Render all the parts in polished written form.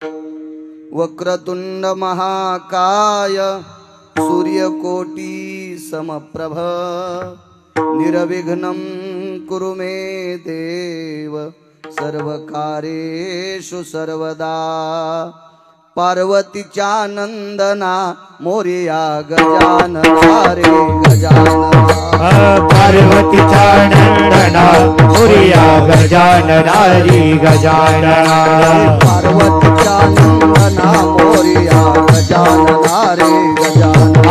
वक्रतुंड महाकाय सूर्यकोटी समप्रभ निर्विघ्नं कुरु मे देव सर्वकार्येषु सर्वदा। पार्वतीच्या नंदना मोरया गजानना रे गजानना। पार्वतीच्या नंदना मोरया गजानना रे गजानना। पार्वतीच्या नंदना मोरया गजानना रे गजानना।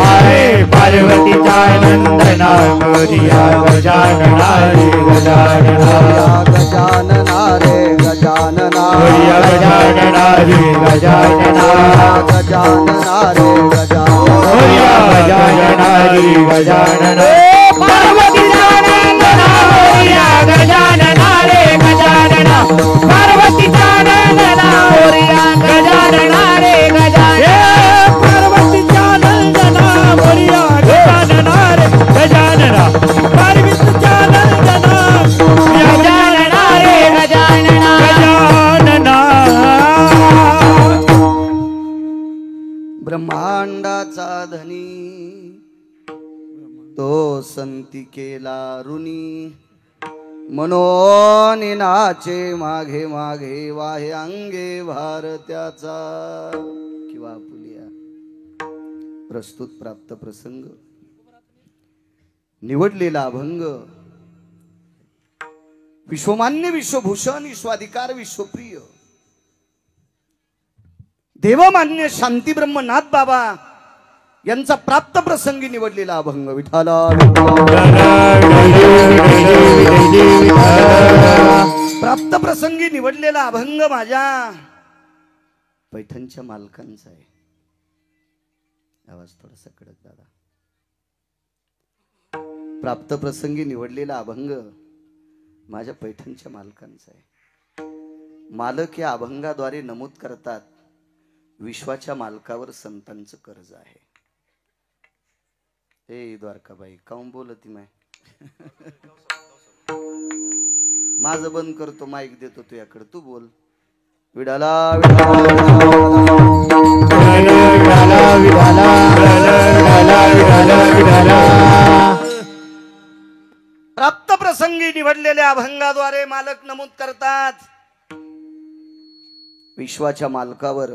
पार्वतीच्या नंदना मोरया गजानना रे गजानना। गजानना रे गजानना। मोरया गजानना रे गजानना। गजानना रे गजानना। मोरया गजानना रे गजानना। पार्वतीच्या नंदना मोरया गजानना रे गजानना। पार्वतीच्या नंदना मोरया गजानना रे गजानना। पार्वतीच्या नंदना मोरया गजानना रे गजानना। पार्वतीच्या नंदना गजानना रे गजानना गजानना। ब्रह्मांडाचा धनी तो संती केला ऋणी मनोनी नाचे मागे मागे वाहे अंगे भारत्याचा। किंवा पुलिया प्रस्तुत प्राप्त प्रसंग निवडलेला अभंग विश्वमान्य विश्वभूषण विश्वाधिकार विश्वप्रिय देवमान्य शांती ब्रह्मनाथ बाबा यांचा प्राप्त प्रसंगी निवडलेला अभंग विठाला। प्राप्त प्रसंगी निवडलेला अभंग माझ्या पैठणच्या मालकांचा आहे। आवाज थोडासा कडक दादा। प्राप्त प्रसंगी निवडलेला अभंग माझ्या पैठणच्या मालकांचा आहे। मालक या अभंगाद्वारे नमूद करतात विश्वाच्या मालकावर संतांचं कर्ज आहे। ए द्वारकाबाई काऊन बोलती माय माझं बंद करतो माईक देतो तुझ्याकडे तू बोल। विडाला प्राप्त प्रसंगी निवडलेल्या अभंगाद्वारे मालक नमूद करतात विश्वाच्या मालकावर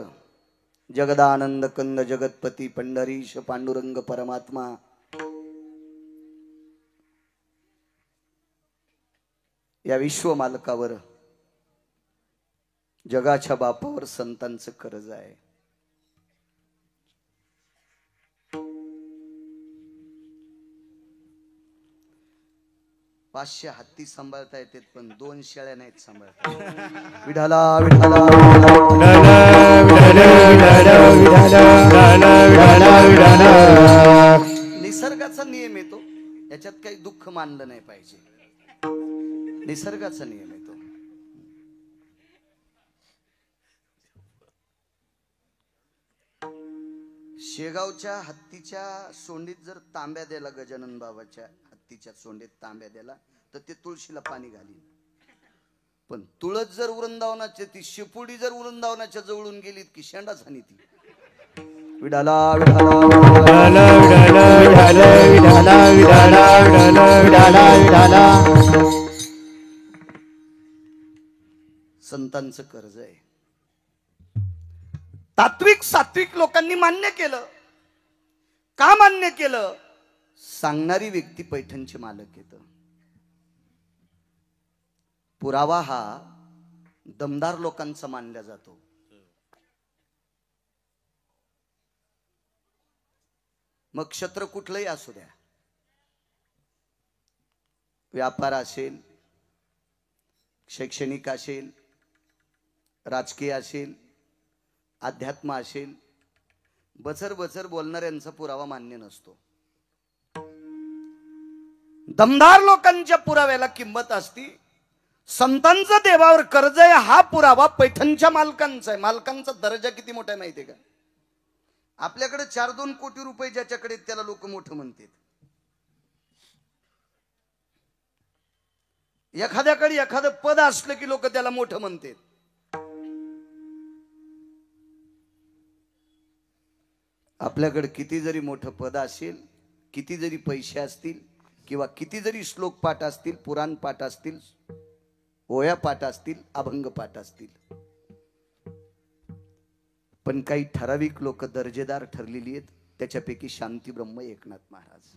जगदानंद कंद जगतपती पंढरीश पांडुरंग परमात्मा या विश्व मालकावर जगाच्या बापावर संतांचं कर्ज आहे। पाचशे हत्ती सांभाळता येतात पण 2 शेळ्या नाहीत सांभाळता। विठाला विठाला निसर्गाचा नियम येतो याच्यात काही दुःख मानलं नाही पाहिजे। निसर्गाचा नियम येतो। शेगावच्या हत्तीच्या सोंडीत जर तांब्या द्याला गजानन बाबाच्या हत्तीच्या सोंडीत तांब्या द्याला तर ते तुळशीला पाणी घालीन। पण तुळस जर वृंदावनाच्या ती शिपुडी जर वृंदावनाच्या जवळून गेली की शेंडा झाली ती। विडाला विडाला विडाला विडाला विडाला विडाला विडाला विडाला संतांचं कर्ज आहे। तात्विक सात्विक लोकांनी मान्य केलं। का मान्य केलं? सांगणारी व्यक्ती पैठणचे मालक येतं। पुरावा हा दमदार लोकांचा मानला जातो। मग क्षेत्र कुठलंही असू द्या, व्यापार असेल, शैक्षणिक असेल, राजकीय असेल, अध्यात्म असेल, बचर बचर बोलणाऱ्यांचा पुरावा मान्य नसतो। दमदार लोकांच्या पुराव्याला किंमत असती। संतांचा देवावर कर्ज आहे हा पुरावा पैठणच्या मालकांचा आहे। मालकांचा दर्जा किती मोठा आहे माहिती आहे का? आपल्याकडे 4-2 कोटी रुपये ज्याच्याकडे त्याला लोक मोठं म्हणतात। एखाद्याकडे एखादं पद असलं की लोक त्याला मोठं म्हणतात। आपल्याकडे किती जरी मोठं पद असेल, किती जरी पैसे असतील, किंवा किती जरी श्लोक पाठ असतील, पुराण पाठ असतील, ओया पाठ असतील, अभंग पाठ असतील, पण काही ठराविक लोक दर्जेदार ठरलेली आहेत. त्याच्यापैकी शांती ब्रह्म एकनाथ महाराज.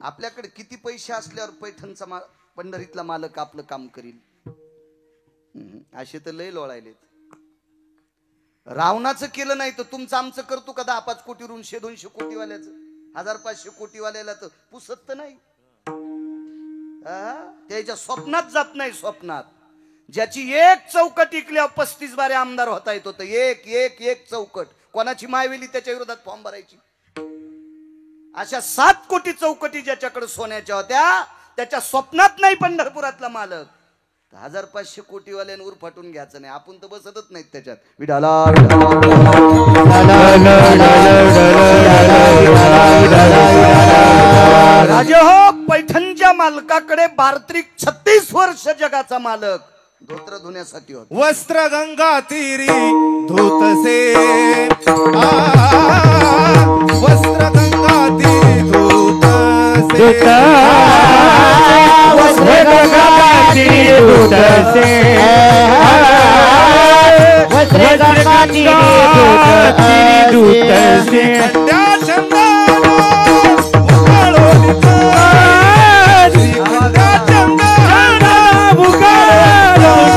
आपल्याकडे किती पैसे असल्यावर पैठणचा पंढरीतला मालक आपलं काम करील? असे तर लय लोळायलेत. रावणाचं केलं नाही तर तुमचं आमचं करतो का? 10-5 कोटी ऋण 100-200 कोटीवाल्याचं, 1000-500 कोटीवाल्याला तर पुसत तर नाही. त्याच्या स्वप्नात जात नाही. स्वप्नात ज्याची एक चौकट इकल्यावर 35 बारे आमदार होता येत होतं. एक चौकट. कोणाची मायवेली त्याच्या विरोधात फॉर्म भरायची. अशा 7 कोटी चौकटी ज्याच्याकडे सोन्याच्या होत्या, त्याच्या स्वप्नात नाही पंढरपुरातला मालक. 1000-500 कोटीवाल्यांवर फाटून घ्यायचं नाही. आपण तर बसतच नाहीत त्याच्यात. विठाला राजे हो, पैठणच्या मालकाकडे बार्त्रिक 36 वर्ष जगाचा मालक धोत्र धुण्यासाठी होता. वस्त्र गंगा तीरी धुतसे, वस्त्र गंगा तीरी धुतसे, वस्त्र गंगा तीरी धुतसे, वस्त्र गंगा तीरी धुतसे, त्या चंदन उकळोलीत, श्रीखंडा चंदन उकळोलीत,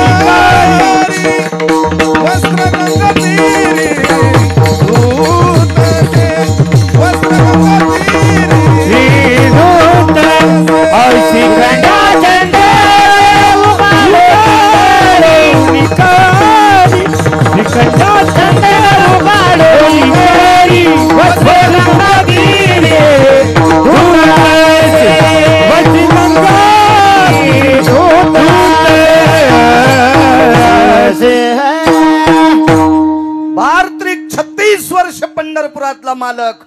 वस्त्र गंगा तीरी धुतसे, वस्त्र गंगा तीरी धुतसे, श्रीखंडा चंदन उकळोलीत, श्रीखंडा चंदन उकळोलीत, वस्त्र गंगा तीरी धुतसे, वस्त्र गंगा तीरी धुतसे. बार्त्रिक 36 वर्ष पंढरपुरातला मालक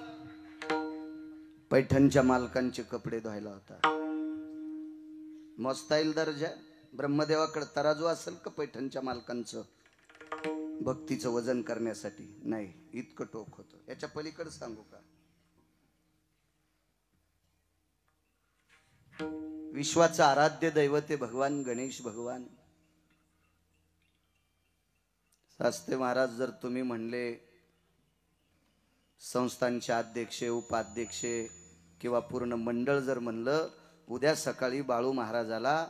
पैठणच्या मालकांचे कपडे धुवायला होता. मस्त येईल दर्जा. ब्रह्मदेवाकडे तराजू असेल का पैठणच्या मालकांचं भक्तीचं वजन करण्यासाठी? नाही, इतकं टोक होतं. याच्या पलीकडे सांगू का? विश्वाचं आराध्य दैवत आहे भगवान गणेश भगवान. शास्त्री महाराज, जर तुम्ही म्हणले संस्थांचे अध्यक्ष, उपाध्यक्ष किंवा पूर्ण मंडळ जर म्हणलं, उद्या सकाळी बाळू महाराजाला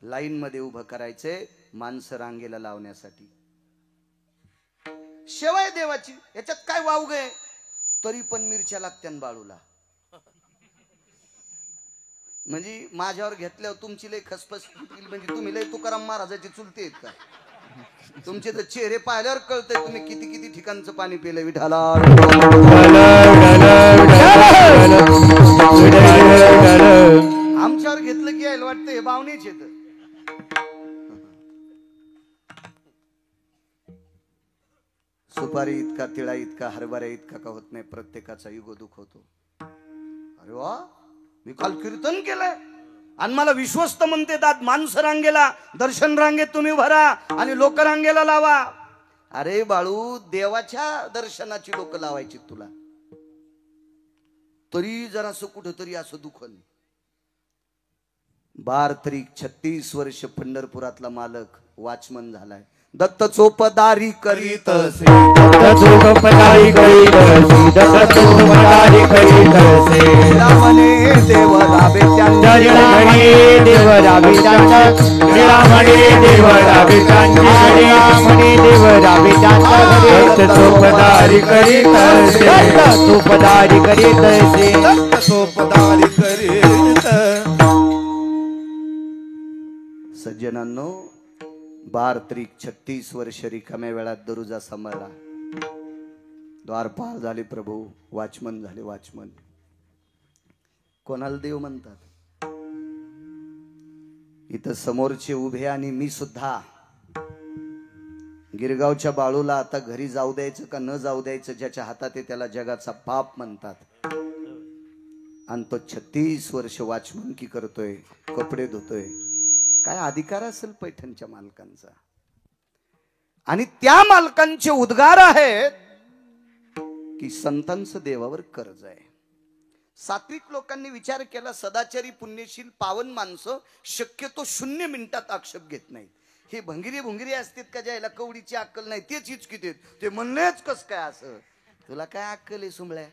लाईन मध्ये उभं करायचे माणसं रांगेला लावण्यासाठी. शेवाय देवाची, याच्यात काय वावग आहे? तरी पण मिरच्या लागत्यान बाळूला. म्हणजे माझ्यावर घेतल्यावर तुमची लय खसपस, म्हणजे तुम्ही लय तुकाराम महाराजाची चुलते आहेत का? तुमचे तर चेहरे पाहिल्यावर कळतंय तुम्ही किती किती ठिकाणचं पाणी पिलं. विठाला आमच्यावर घेतलं की यायला वाटतं हे बावणीच येत. सुपारी इतका, तिळा इतका, हरभऱ्या इतका का होत नाही. प्रत्येकाचा युग दुःख होतो. अरे वा, मी काल कीर्तन केलंय आणि मला विश्वस्त म्हणते दात माणसं रांगेला, दर्शन रांगेत तुम्ही भरा आणि लोक रांगेला लावा. अरे बाळू, देवाच्या दर्शनाची लोक लावायची तुला, तरी जरासं कुठंतरी असं दुखन. बार्त्रिक 36 वर्ष पंढरपुरातला मालक वॉचमन झालाय. दत्त चोपदारी करीतसे, दत्त चोपदारी करीतसे, दत्त चोपदारी करीतसे, रामने देव राबे त्यांच्या, रामणे देव राबे त्यांच्या, रामणे देव राबे त्यांच्या, रामणे देव राबे त्यांच्या, दत्त चोपदारी करीतसे, दत्त चोपदारी करीतसे, दत्त चोपदारी करीत. सज्जनांनो, बार्त्रिक 36 वर्ष रिकाम्या वेळात दरुजा सांभाळला. द्वारपाल झाले प्रभू, वॉचमन झाले वॉचमन. कोणाला देव म्हणतात? इथं समोरचे उभे आणि मी सुद्धा. गिरगावच्या बाळूला आता घरी जाऊ द्यायचं का न जाऊ द्यायचं ज्याच्या हातात आहे त्याला जगाचा पाप म्हणतात. आणि तो 36 वर्ष वॉचमनकी करतोय, कपडे धुतोय. काय अधिकार असेल पैठणच्या मालकांचा? आणि त्या मालकांचे उद्गार आहेत की संतांचं देवावर कर्ज आहे. सात्विक लोकांनी विचार केला, सदाचारी पुण्यशील पावन माणसं शक्यतो 0 मिनिटात आक्षेप घेत नाहीत. हे भंगिरी भुंगिरी असतात का ज्याला कवडीची अक्कल नाही तेच हिचकित आहेत. ते म्हणलेच कस काय असं. तुला काय अक्कल आहे सुंबळ्या?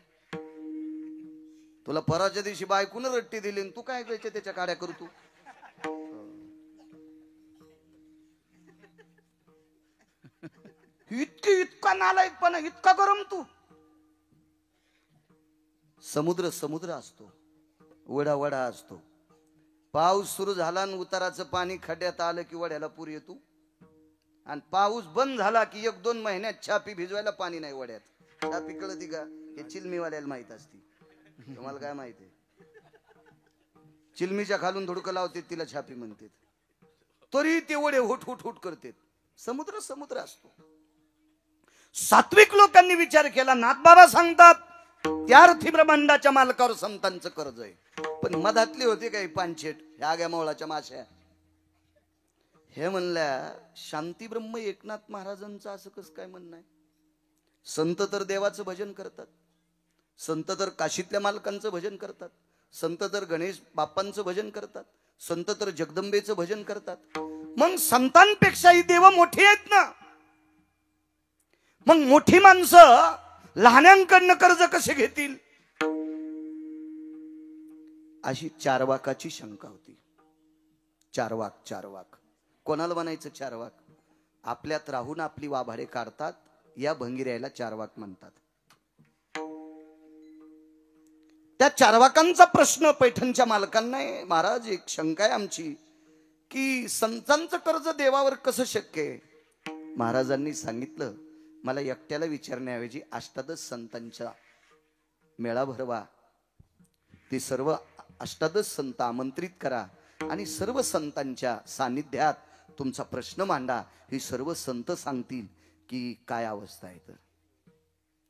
तुला परवाच्या दिवशी बायकून रट्टी दिली तू काय करायचे त्याच्या काड्या करू तू. इतका नालायकपणा, इतका गरम तू. समुद्र समुद्र असतो, वडा वडा असतो. पाऊस सुरू झाला आणि उताराचं पाणी खड्ड्यात आलं की वड्याला पूर येतो. आणि पाऊस बंद झाला की 1-2 महिन्यात छापी भिजवायला पाणी नाही वड्यात. छापी कळती का? हे चिलमीवाल्याला माहित असती. तुम्हाला काय माहित आहे? चिलमीच्या खालून धुडकं लावते तिला छापी म्हणते. तरी ते वडे हुट हुट हुट करते. समुद्र समुद्र असतो. सात्विक लोकांनी विचार केला, नाथबाबा सांगतात त्या अर्थी ब्रह्मांडाच्या मालकावर संतांचं कर्ज आहे. पण मधातले होते काही पानशेट ह्या आग्या मोळाच्या माश्या. हे म्हणल्या शांती ब्रह्म एकनाथ महाराजांचं असं कसं काय म्हणणं आहे? संत तर देवाचं भजन करतात, संत तर काशीतल्या मालकांचं भजन करतात, संत तर गणेश बाप्पांचं भजन करतात, संत तर जगदंबेचं भजन करतात. मग संतांपेक्षाही देव मोठी आहेत ना. मग मोठी माणसं लहान्यांकडनं कर्ज कसे घेतील? अशी चारवाकाची शंका होती. चारवाक कोणाला म्हणायचं चारवाक? आपल्यात राहून आपली वाभाडे काढतात या भंगिऱ्याला चारवाक म्हणतात. त्या चारवाकांचा प्रश्न पैठणच्या मालकांना आहे, महाराज एक शंका आहे आमची की संतांचं कर्ज देवावर कसं शक्य आहे? महाराजांनी सांगितलं, मला एकट्याला विचारण्याऐवजी 18 संतांचा मेळा भरवा. ते सर्व 18 संत आमंत्रित करा आणि सर्व संतांच्या सानिध्यात तुमचा प्रश्न मांडा. हे सर्व संत सांगतील की काय अवस्था आहे. तर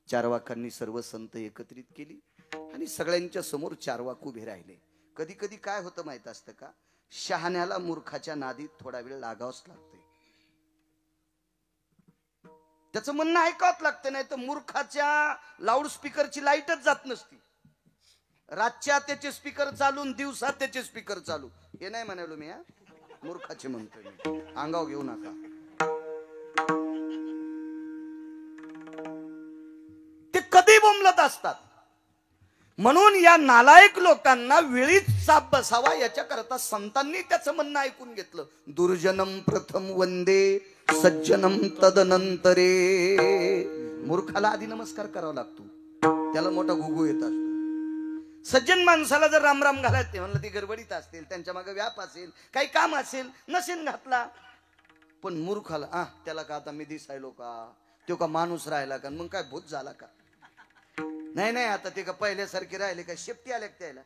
चारवाकांनी सर्व संत एकत्रित केली आणि सगळ्यांच्या समोर चारवाक उभे राहिले. कधी कधी काय होतं माहित असतं का? शहाण्याला मूर्खाच्या नादीत थोडा वेळ लागावंच लागते. त्याचं म्हणणं ऐकावंच लागतं, नाही तर मूर्खाच्या लाऊडस्पीकरची लाईटच जात नसती. रातच्या त्याचे स्पीकर चालून दिवसात त्याचे स्पीकर चालू. हे नाही म्हणालो मी, मूर्खाचे म्हणतोय मी, अंगाव घेऊ नका. ते कधी बोंबलत असतात. म्हणून या नालायक लोकांना वेळीच साप बसावा याच्याकरता संतांनी त्याचं म्हणणं ऐकून घेतलं. दुर्जनम प्रथम वंदे सज्जनम तदनंतरे. मूर्खाला आधी नमस्कार करावा लागतो, त्याला मोठा गुगू येत असतो. सज्जन माणसाला जर राम राम घालायचे म्हणलं ती गडबडीत असतील, त्यांच्या मागे व्याप असेल, काही काम असेल, नसेल घातला. पण मूर्खाला त्याला का आता मी दिसायलो का, तो का माणूस राहिला का, मग काय भूत झाला का? नाही आता ते का पहिल्यासारखे राहिले का, शेपटी आल्या त्याला.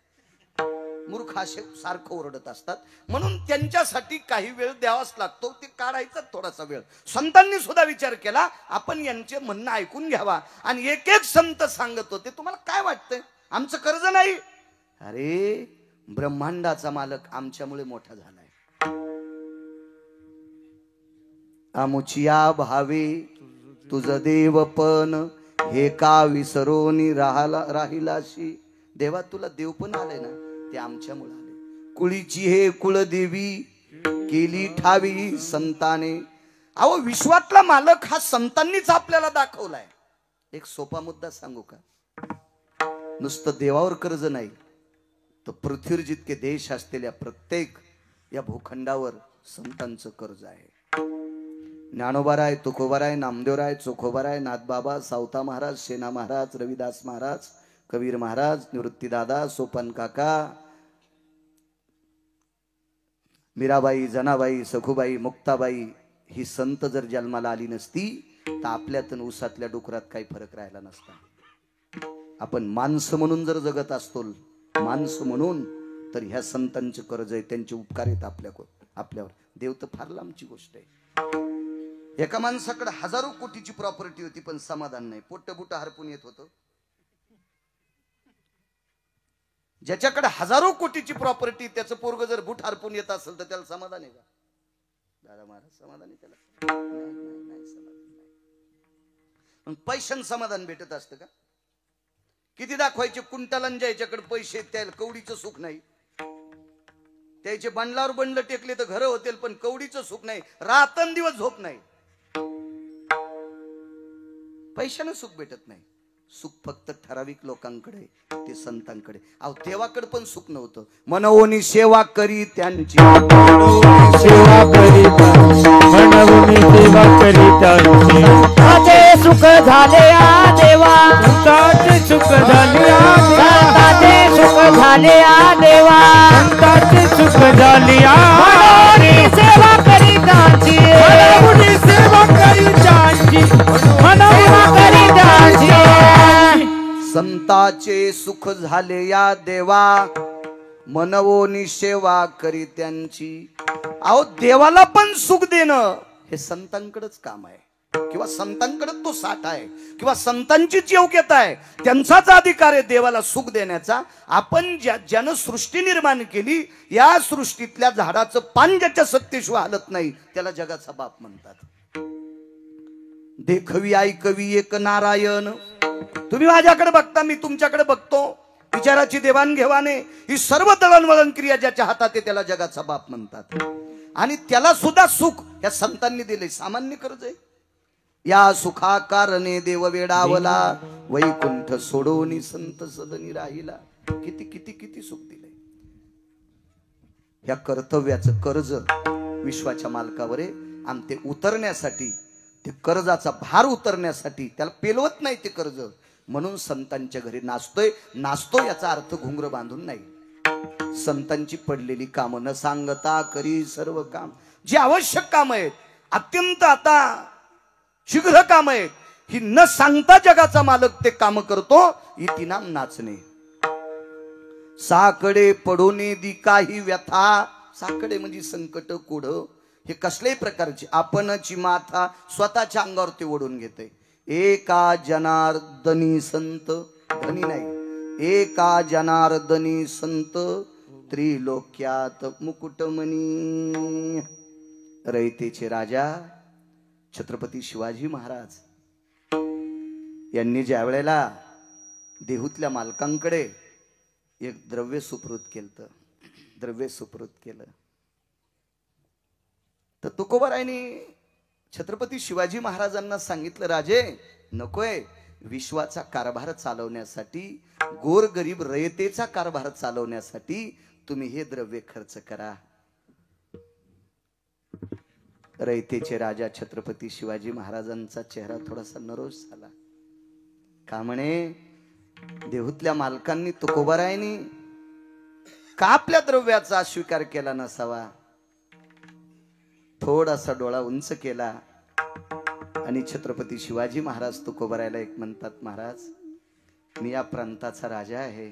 मूर्ख असे सारखं ओरडत असतात. म्हणून त्यांच्यासाठी काही वेळ द्यावाच लागतो, ते काढायचा थोडासा वेळ. संतांनी सुद्धा विचार केला आपण यांचे म्हणणं ऐकून घ्यावा. आणि एक एक संत सांगत होते, तुम्हाला काय वाटतंय आमचं कर्ज नाही? अरे ब्रह्मांडाचा मालक आमच्यामुळे मोठा झालाय. आमुचिया भावे तुझ देवपण हे का विसरोनी राहिलाशी. देवा तुला देव पण आले ना, ते आमच्यामुळे आले. कुळीची हे कुळदेवी केली ठावी संताने. अहो विश्वातला मालक हा संतांनीच आपल्याला दाखवलाय. एक सोपा मुद्दा सांगू का? नुसतं देवावर कर्ज नाही तर पृथ्वीवर जितके देश असलेल्या प्रत्येक या भूखंडावर संतांचं कर्ज आहे. ज्ञानोबाराय, तुकोबाराय, नामदेवराय, चोखोबाराय, नाथबाबा, सावता महाराज, सेना महाराज, रविदास महाराज, कबीर महाराज, निवृत्तीदादा, सोपन काका, मीराबाई, जनाबाई, सखुबाई, मुक्ताबाई ही संत जर जन्माला आली नसती तर आपल्यातून ऊसातल्या डुकरात काही फरक राहिला नसता. आपण माणसं म्हणून जर जगत असतो, माणसं म्हणून, तर ह्या संतांचे कर्ज आहे, त्यांचे उपकार आहेत आपल्यावर. देव तर फार लांबची गोष्ट आहे. एका माणसाकडे 1000 कोटीची प्रॉपर्टी होती पण समाधान नाही, पोटबुट हरपून येत होतं. ज्याच्याकडे 1000 कोटीची प्रॉपर्टी, त्याचं पोरग जर बुट हरपून येत असेल तर त्याला समाधान आहे का? दादा महाराज समाधान आहे त्याला? नाही समाधान नाही. पैशान समाधान भेटत असतं का? किती दाखवायचे कुंटलन ज्याच्याकडे पैसे आहेत त्याला कवडीचं सुख नाही. त्याचे बंडलावर बंडल टेकले तर घर होतील पण कवडीचं सुख नाही. रात्रंदिवस झोप नाही. पैशानं सुख भेटत नाही. सुख फक्त ठराविक लोकांकडे, ते संतांकडे. अहो देवाकडे पण सुख नव्हतं. मनवोनी सेवा करी त्यांची, सेवा करीता मनवून सेवा करीता संताचे सुख झाले आ देवा, संताचे सुख झाले आ संताचे सुख झाले आ देवा, संताचे सुख झाले आ मनवून सेवा करीताची, मनवून सेवा करीताची, मनवून करीताची. संताचे सुख झाले या देवा, मनवोनी सेवा करी त्यांची. अहो देवाला पण सुख देणं हे संतांकडेच काम आहे, किंवा संतांकडे तो साठ आहे, किंवा संतांचीच योग्यता आहे. त्यांचाच अधिकार आहे देवाला सुख देण्याचा. आपण ज्यानं सृष्टी निर्माण केली, या सृष्टीतल्या झाडाचं पान ज्याच्या सत्तेशिवाय हलत नाही त्याला जगाचा बाप म्हणतात. देखवी ऐकवी एक नारायण. तुम्ही माझ्याकडे बघता, मी तुमच्याकडे बघतो. विचाराची देवाणघेवाणे ही सर्व दळणवळण क्रिया ज्याच्या हातात आहे त्याला जगाचा बाप म्हणतात. आणि त्याला सुद्धा सुख या संतांनी दिले. सामान्य कर्ज आहे. या सुखा कारणे देव वेडावला, वैकुंठ सोडून संत सदनी राहिला. किती किती किती सुख दिले. या कर्तव्याचं कर्ज विश्वाच्या मालकावर आहे. आणि ते उतरण्यासाठी, ते कर्जाचा भार उतरण्यासाठी त्याला पेलवत नाही ते कर्ज. म्हणून संतांच्या घरी नाचतोय. नाचतो याचा अर्थ घुंगर बांधून नाही. संतांची पडलेली कामं न सांगता करी सर्व काम. जी आवश्यक काम आहेत, अत्यंत आता शीघ्र काम आहेत, ही न सांगता जगाचा मालक ते काम करतो. इति नाम नाचणे. साकडे पडून दी काही व्यथा. साकडे म्हणजे संकट, कोढ, हे कसल्याही प्रकारचे. आपणची माथा स्वतःच्या अंगावर ते ओढून घेते. एका जनार्दनी संत, धनी नाही, एका जनार्दनी संत त्रिलोक्यात मुकुटमणी. रयतेचे राजा छत्रपती शिवाजी महाराज यांनी ज्या वेळेला देहूतल्या मालकांकडे एक द्रव्य सुपूर्द केलं, द्रव्य सुपूर्द केलं, तर तुकोबारायांनी छत्रपती शिवाजी महाराजांना सांगितलं, राजे नकोय, विश्वाचा कारभार चालवण्यासाठी, गोरगरीब रयतेचा कारभार चालवण्यासाठी तुम्ही हे द्रव्य खर्च करा. रयतेचे राजा छत्रपती शिवाजी महाराजांचा चेहरा थोडासा नरोष झाला. का म्हणे, देहूतल्या मालकांनी तुकोबारायांनी का आपल्या द्रव्याचा स्वीकार केला नसावा. थोडासा डोळा उंच केला आणि छत्रपती शिवाजी महाराज तुकोबारायला एक म्हणतात, महाराज मी या प्रांताचा राजा आहे,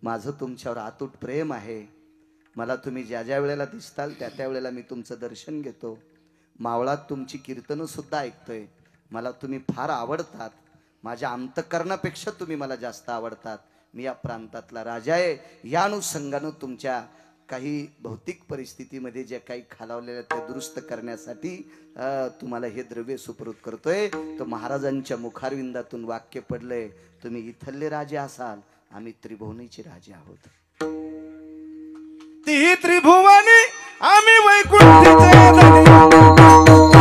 माझं तुमच्यावर अतूट प्रेम आहे. मला तुम्ही ज्या ज्या वेळेला दिसताल त्या त्या वेळेला मी तुमचं दर्शन घेतो. मावळात तुमची कीर्तनं सुद्धा ऐकतोय. मला तुम्ही फार आवडतात. माझ्या अंतःकरणापेक्षा तुम्ही मला जास्त आवडतात. मी या प्रांतातला राजा आहे. या अनुषंगानं तुमच्या काही भौतिक परिस्थितीमध्ये जे काही खालावलेलं ते दुरुस्त करण्यासाठी तुम्हाला हे द्रव्य सुपूर्द करतोय. तर महाराजांच्या मुखारविंदातून वाक्य पडलंय, तुम्ही इथले राजे असाल, आम्ही त्रिभुवनीचे राजे आहोत. ती त्रिभुवनी आम्ही वैकुंठीचे धनी,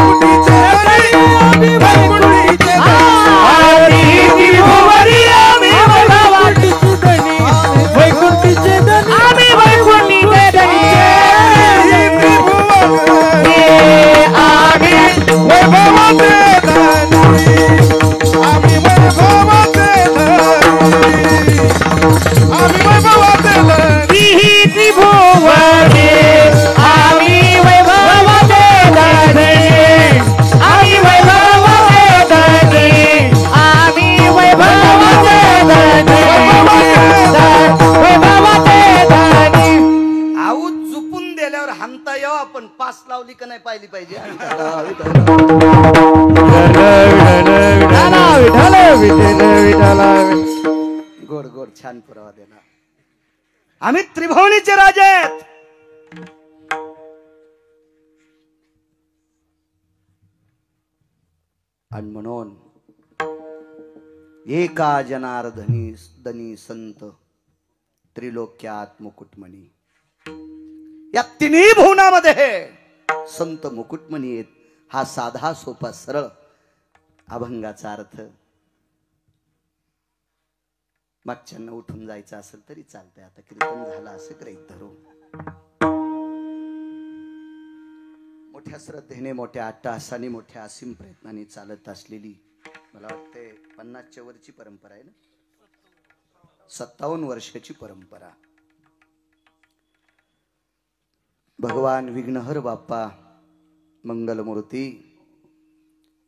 कुटीचे धनी, आम्ही वैकुंठीचे धनी. त्रिभुवनी आम्ही वैकुंठीचे धनी, वैकुंठीचे धनी, आम्ही वैकुंठीचे धनी. आम्ही वैभवाचे धनी, आम्ही वैभवाचे धनी, आम्ही वैभवाचे धनी. त्रिभुवनी आम्ही वैभवाचे धनी, आम्ही वैभवाचे धनी, आम्ही वैभवाचे धनी, वैभवाचे धनी. आऊत झुपून दिल्यावर हाणता यावं, आपण पास लावली का नाही पाहिली पाहिजे. गोड गोड छान पुरावा दिला. आम्ही त्रिभुवनीचे राजे आहेत. आणि म्हणून एका जनार्दनी दनी संत त्रिलोक्यात मुकुटमणी. या तिन्ही भुवनामध्ये संत मुकुटमणी आहेत. हा साधा सोपा सरळ अभंगाचा अर्थ. मागच्यांना उठून जायचं असेल तरी चालतंय. आता कीर्तन झालं असं गृहीत धरू. मोठ्या श्रद्धेने, मोठ्या अट्टहासाने, मोठ्या असीम प्रयत्नाने चालत असलेली, मला वाटते 50च्या वरची परंपरा आहे ना, 57 वर्षाची परंपरा. भगवान विघ्नहर बाप्पा मंगलमूर्ती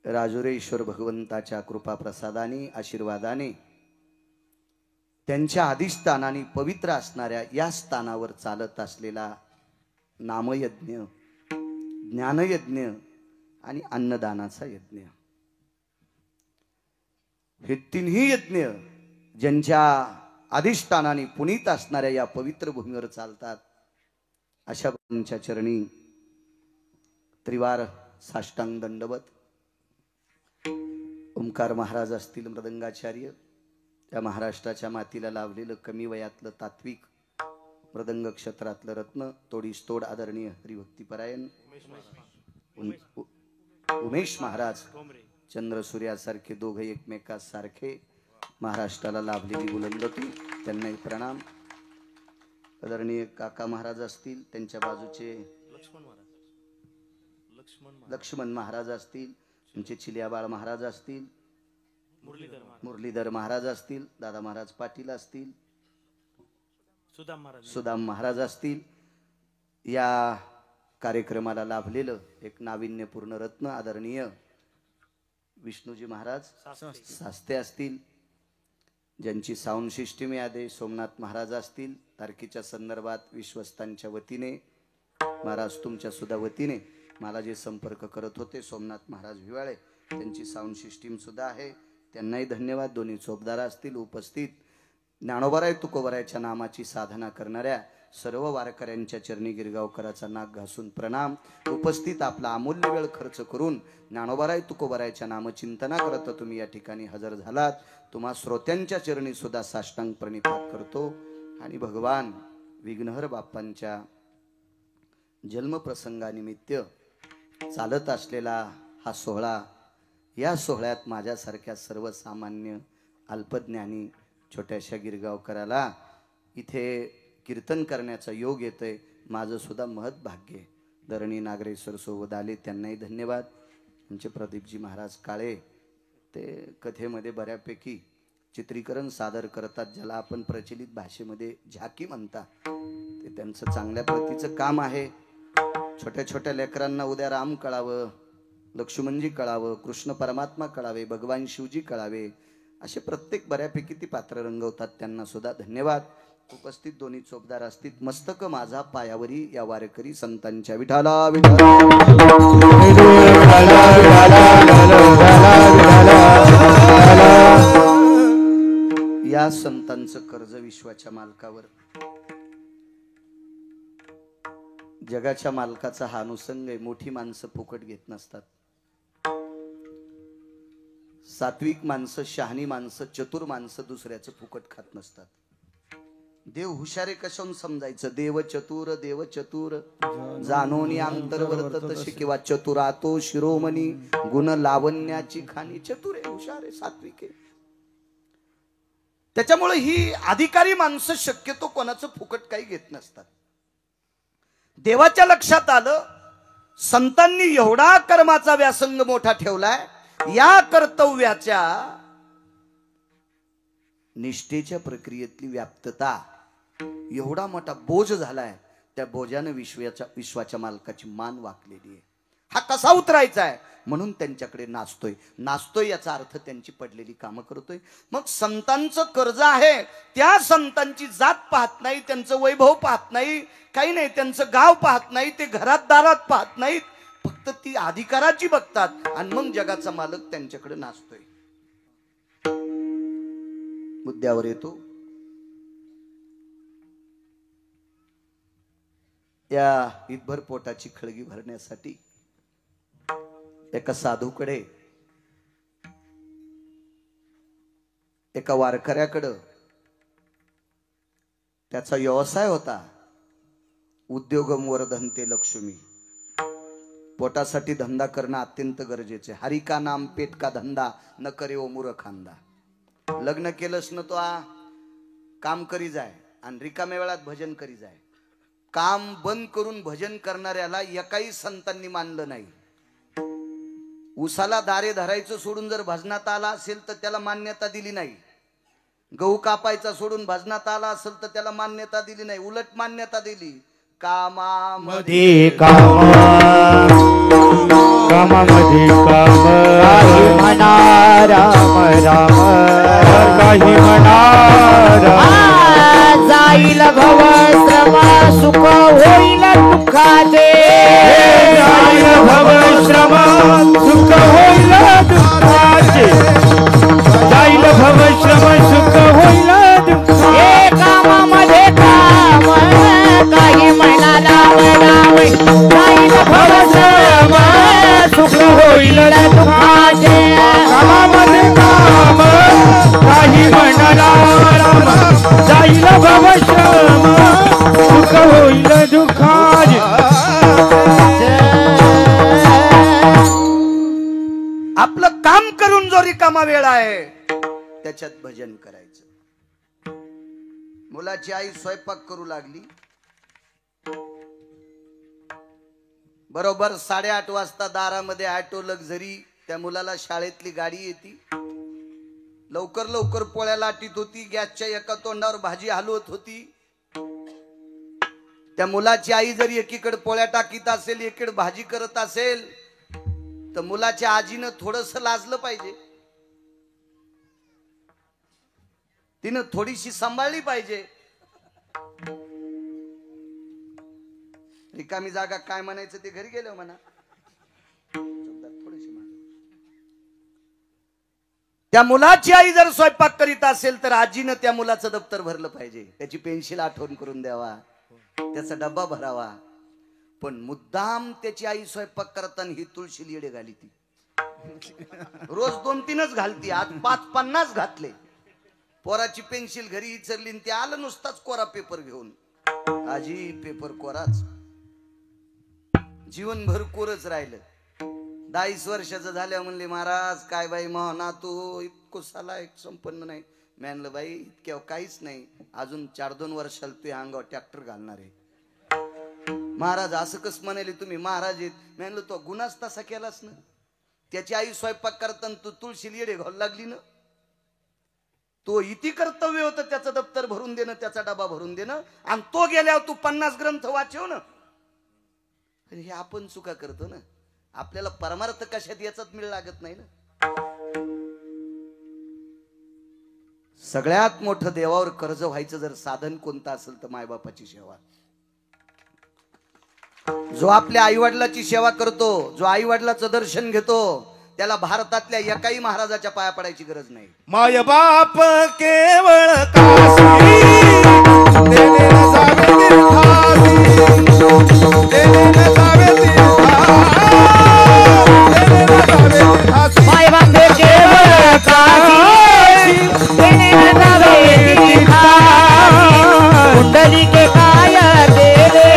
राजुरेश्वर भगवंताच्या कृपा प्रसादाने, आशीर्वादाने, त्यांच्या अधिष्ठानाने पवित्र असणाऱ्या या स्थानावर चालत असलेला नामयज्ञ, ज्ञानयज्ञ आणि अन्नदानाचा यज्ञ, हे तिन्ही यज्ञ ज्यांच्या अधिष्ठानाने पुनीत असणाऱ्या या पवित्र भूमीवर चालतात, अशा त्यांच्या चरणी त्रिवार साष्टांग दंडवत. ओंकार महाराज असतील मृदंगाचार्य, त्या महाराष्ट्राच्या मातीला लावलेलं कमी वयातलं तात्विक मृदंग क्षेत्रातलं रत्न, तोडीस तोड आदरणीय हरिभक्तीपरायण उमेश महाराज, चंद्र सूर्यासारखे दोघे एकमेकासारखे महाराष्ट्राला लाभलेली बुलंदती, त्यांनाही प्रणाम. आदरणीय काका महाराज असतील, त्यांच्या बाजूचे लक्ष्मण महाराज असतील, त्यांचे चिलियाबाळ महाराज असतील, मुरलीधर महाराज असतील, दादा महाराज पाटील असतील, सुदाम महाराज असतील. या कार्यक्रमाला लाभलेलं एक नाविन्यपूर्ण रत्न आदरणीय विष्णूजी महाराज सास्ते असतील, ज्यांची साऊंड सिस्टीम यादे सोमनाथ महाराज असतील. तारखेच्या संदर्भात विश्वस्तांच्या वतीने, महाराज तुमच्या सुद्धा वतीने मला जे संपर्क करत होते सोमनाथ महाराज हिवाळे, त्यांची साऊंड सिस्टीम सुद्धा आहे, त्यांनाही धन्यवाद. दोन्ही चोपदार असतील. उपस्थित ज्ञानोबाराय तुकोबारायच्या नामाची साधना करणाऱ्या सर्व वारकऱ्यांच्या चरणी गिरगावकराचा नाक घासून प्रणाम. उपस्थित आपला अमूल्य वेळ खर्च करून ज्ञानोबाराय तुकोबारायच्या नामचिंतना करत तुम्ही या ठिकाणी हजर झालात. तुम्हा श्रोत्यांच्या चरणी सुद्धा साष्टांग प्रणिपात करतो. आणि भगवान विघ्नहर बाप्पांच्या जन्मप्रसंगानिमित्त चालत असलेला हा सोहळा, या सोहळ्यात माझ्यासारख्या सर्वसामान्य अल्पज्ञानी छोट्याशा गिरगावकराला इथे कीर्तन करण्याचा योग येतोय. माझं सुद्धा महत् भाग्य. धरणी नागरेश्वर सोबत आले, त्यांनाही धन्यवाद. त्यांचे प्रदीपजी महाराज काळे, ते कथेमध्ये बऱ्यापैकी चित्रीकरण सादर करतात, ज्याला आपण प्रचलित भाषेमध्ये झाकी म्हणता. ते त्यांचं चांगल्या प्रतीचं काम आहे. छोट्या छोट्या लेकरांना उद्या राम कळावं, लक्ष्मणजी कळावं, कृष्ण परमात्मा कळावे, भगवान शिवजी कळावे, असे प्रत्येक बऱ्यापैकी ती पात्र रंगवतात. त्यांना सुद्धा धन्यवाद. उपस्थित दोन्ही चोपदार असतील. मस्तक माझा पायावरी या वारकरी संतांच्या विठाला विठाला. या संतांचं कर्ज विश्वाच्या मालकावर. जगाच्या मालकाचा हा अनुसंग आहे. मोठी माणसं फुकट घेत नसतात. सात्विक माणसं, शहाणी माणसं, चतुर माणसं दुसऱ्याचं फुकट खात नसतात. देव हुशारे कशाहून समजायचं? देव चतुर जाणोनी अंतर्वर्तत शिकिवा चतुरातो शिरोमणी गुण लावण्याची खाणी. चतुर आहे, हुशार आहे, सात्विक आहे. त्याच्यामुळे ही अधिकारी माणसं शक्यतो कोणाचं फुकट काही घेत नसतात. देवाच्या लक्षात आलं, संतांनी एवढा कर्माचा व्यासंग मोठा ठेवलाय, या कर्तव्याच्या निष्ठेच्या प्रक्रियेतली व्याप्तता एवढा मोठा बोज झालाय, त्या बोजाने विश्वाच्या मालकाची मान वाकलेली आहे. हा कसा उतरायचा आहे म्हणून त्यांच्याकडे नाचतोय याचा अर्थ त्यांची पडलेली कामं करतोय. मग संतांचं कर्ज आहे, त्या संतांची जात पाहत नाही, त्यांचं वैभव पाहत नाही, काही नाही, त्यांचं गाव पाहत नाही, ते घरात दारात पाहत नाहीत, फक्त ती अधिकाराची बघतात. आणि मग जगाचा मालक त्यांच्याकडे नाचतोय. मुद्द्यावर येतो. या इतभर पोटाची खळगी भरण्यासाठी एका साधूकडे एका वारकऱ्याकडं त्याचा व्यवसाय होता, उद्योगम वर्धन्ते लक्ष्मी. पोटासाठी धंदा करणं अत्यंत गरजेचे. हरी का नाम पेट का धंदा न करे ओ मूर्खांदा. लग्न केलंच न तो काम करी जाय आणि रिकाम्या वेळात भजन करी जाय. काम बंद करून भजन करणाऱ्याला एकाही संतांनी मानलं नाही. उसाला दारे धरायचं सोडून जर भजनात आला असेल तर त्याला मान्यता दिली नाही. गहू कापायचा सोडून भजनात आला असेल तर त्याला मान्यता दिली नाही. उलट मान्यता दिली कामामध्ये काम कामामध्ये काम. काही म्हणा राम राम, काही म्हणा जाईल भव श्रम सुख होईल दुःखाचे. जाईल भव श्रम सुख होईल दुःखाचे. जाईल भव श्रम सुख होईल दुःखाचे. कामामध्ये काम काही म्हणा राम राम, जाईल भव श्रम सुख होईल दुःखाचे. कामामध्ये काम काही म्हणा राम राम, जाईल भव श्रम सुख होईल दुःखाचे. आपलं काम करून जो रिकामा वेळ आहे त्याच्यात भजन करायचं. मुलाची आई स्वयंपाक करू लागली. बरोबर 8:30 वाजता दारामध्ये ऑटो लक्झरी त्या मुलाला शाळेतली गाडी येते. लवकर लवकर पोळ्या लाटीत होती. गॅसच्या एका तोंडावर भाजी हलवत होती. त्या मुलाची आई जर एकीकडे पोळ्या टाकीत असेल, एकीकडे भाजी करत असेल, तर मुलाच्या आजीनं थोडंसं लाजलं पाहिजे. तिनं थोडीशी सांभाळली पाहिजे. रिकामी जागा काय म्हणायचं ते घरी गेलो म्हणा. त्या मुलाची आई जर स्वयंपाक करीत असेल तर आजीनं त्या मुलाचं दप्तर भरलं पाहिजे. त्याची पेन्सिल आठवण करून द्यावा, त्याचा डब्बा भरावा. पण मुद्दाम त्याची आई स्वयंपाक करताना ही तुळशी येडे घाली ती. रोज 2-3च घालती. आज 5-50 घातले. पोराची पेन्सिल घरी विचारली, ते आलं नुसताच कोरा पेपर घेऊन. आजी पेपर कोराच. जीवनभर कोरच राहिलं. 22 वर्षाचं झाल्या म्हणले, महाराज काय बाई ना तू इतकं साला एक संपन्न नाही. मी म्हणलं बाई इतक्या काहीच नाही, अजून 4-2 वर्षाला तू अंगावर ट्रॅक्टर घालणार आहे. महाराज असं कस म्हणाले तुम्ही, महाराज आहेत. मी म्हणलं तो गुन्हाच तसा केलास ना. त्याची आई स्वयंपाक करताना तू तुळशी येडे घालू लागली ना. तो इति कर्तव्य होतं त्याचं दप्तर भरून देणं, त्याचा डबा भरून देणं, आणि तो गेल्यावर तू 50 ग्रंथ वाचव ना. हे आपण चुका करतो ना. आपल्याला परमार्थ कशात याचाच मिळ लागत नाही ना. सगळ्यात मोठं देवावर कर्ज व्हायचं जर साधन कोणतं असेल तर मायबापाची सेवा. जो आपल्या आई वडिलाची सेवा करतो, जो आई वडिलाचं दर्शन घेतो, त्याला भारतातल्या एकाही महाराजाच्या पाया पडायची गरज नाही. माय बाप केवळ काशी देणे न जावे तीर्थासी, देणे न जावे तीर्थासी, देणे न जावे तीर्थासी. माय बाप केवळ काशी देणे न जावे तीर्थासी. कुंडली के काय तेरे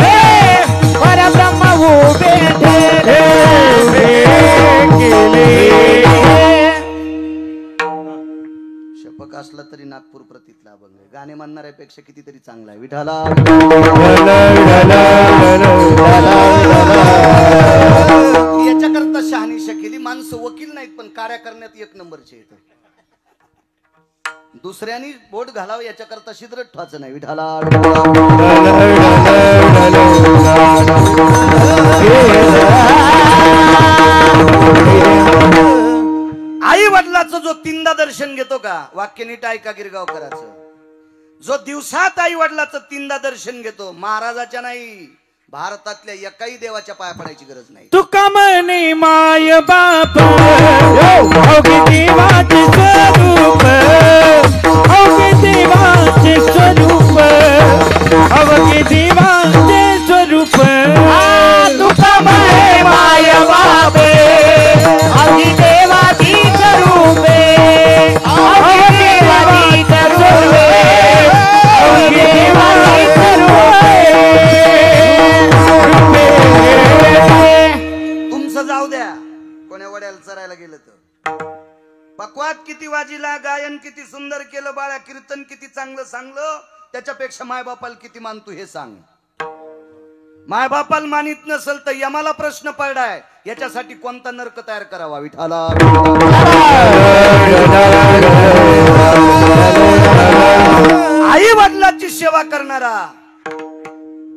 परब्रह्म उभे ठेरे केले. शपक असला तरी नागपूर प्रतीतला अभंग आहे. गाणे म्हणणाऱ्यापेक्षा कितीतरी चांगला आहे. विठाला याच्याकरता शहानिशा केली. माणसं वकील नाहीत पण कार्य करण्यात 1 नंबरचे येत. दुसऱ्यांनी बोट घालावं याच्याकरता शिद्रट ठेवायचं नाही. विठाला आई वडिलाचं जो 3दा दर्शन घेतो का, वाक्य नीट ऐका गिरगावकराचं, जो दिवसात आई वडिलाचं 3दा दर्शन घेतो, महाराजाच्या नाही भारतातल्या एकाही देवाच्या पाया पडायची गरज नाही. तुका म्हणे माय बाप अवघे देवाचे स्वरूप, अवघे देवाचे स्वरूप, अवघे देवाचे स्वरूप. तुका म्हणे माय बाप अवघे देवाची स्वरूपे, अवघे देवाची पकवात किती वाजीला, गायन किती सुंदर केलं बाळा, कीर्तन किती चांगलं सांगलं, त्याच्यापेक्षा मायबापाला किती मानतो हे सांग. मायबापाला मानित नसेल तर यमाला प्रश्न पडलाय, याच्यासाठी कोणता नरक तयार करावा. विठाला आई वडिलांची सेवा करणारा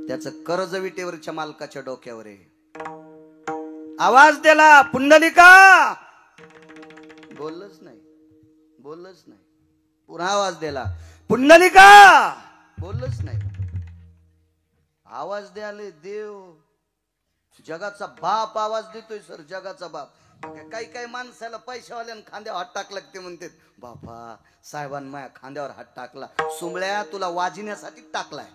त्याचं कर्ज विटेवरच्या मालकाच्या डोक्यावर आहे. आवाज दिला पुंडलिका, बोललंच नाही, बोललंच नाही. पुन्हा आवाज दिला पुंडलिका, बोललंच नाही. आवाज द्याले देव, जगाचा बाप आवाज देतोय सर, जगाचा बाप. काही काही माणसाला पैशावाल्यानं खांद्यावर हात टाकला ते म्हणतात बापा साहेबांनी माझ्या खांद्यावर हात टाकला. सुंबळ्या तुला वाजिण्यासाठी टाकलाय.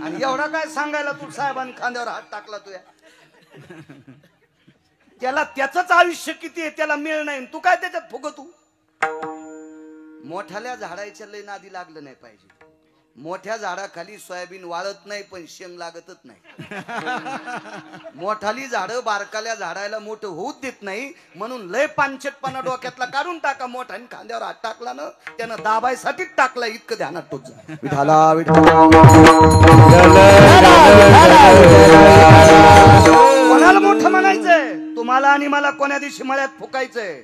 आणि एवढा काय सांगायला तू साहेबांनी खांद्यावर हात टाकला तुया. त्याला त्याच आयुष्य किती आहे त्याला मिळ नाही, तू काय त्याच्यात फुगतू. मोठ्याल्या झाडाच्या लय नादी लागलं नाही पाहिजे. मोठ्या झाडाखाली सोयाबीन वाळत नाही पण शेंग लागतच नाही. मोठाली झाडं बारकाल्या झाडाला मोठं होऊच देत नाही, म्हणून लय पानचटपणा डोक्यातला काढून टाका. मोठ्याने खांद्यावर हात टाकला ना, त्यानं दाबायसाठीच टाकला, इतकं ध्यानात टोच. विठाला विठाला. कोणाला मोठं म्हणायचंय, तुम्हाला आणि मला कोण्या दिवशी मळ्यात फुकायचंय.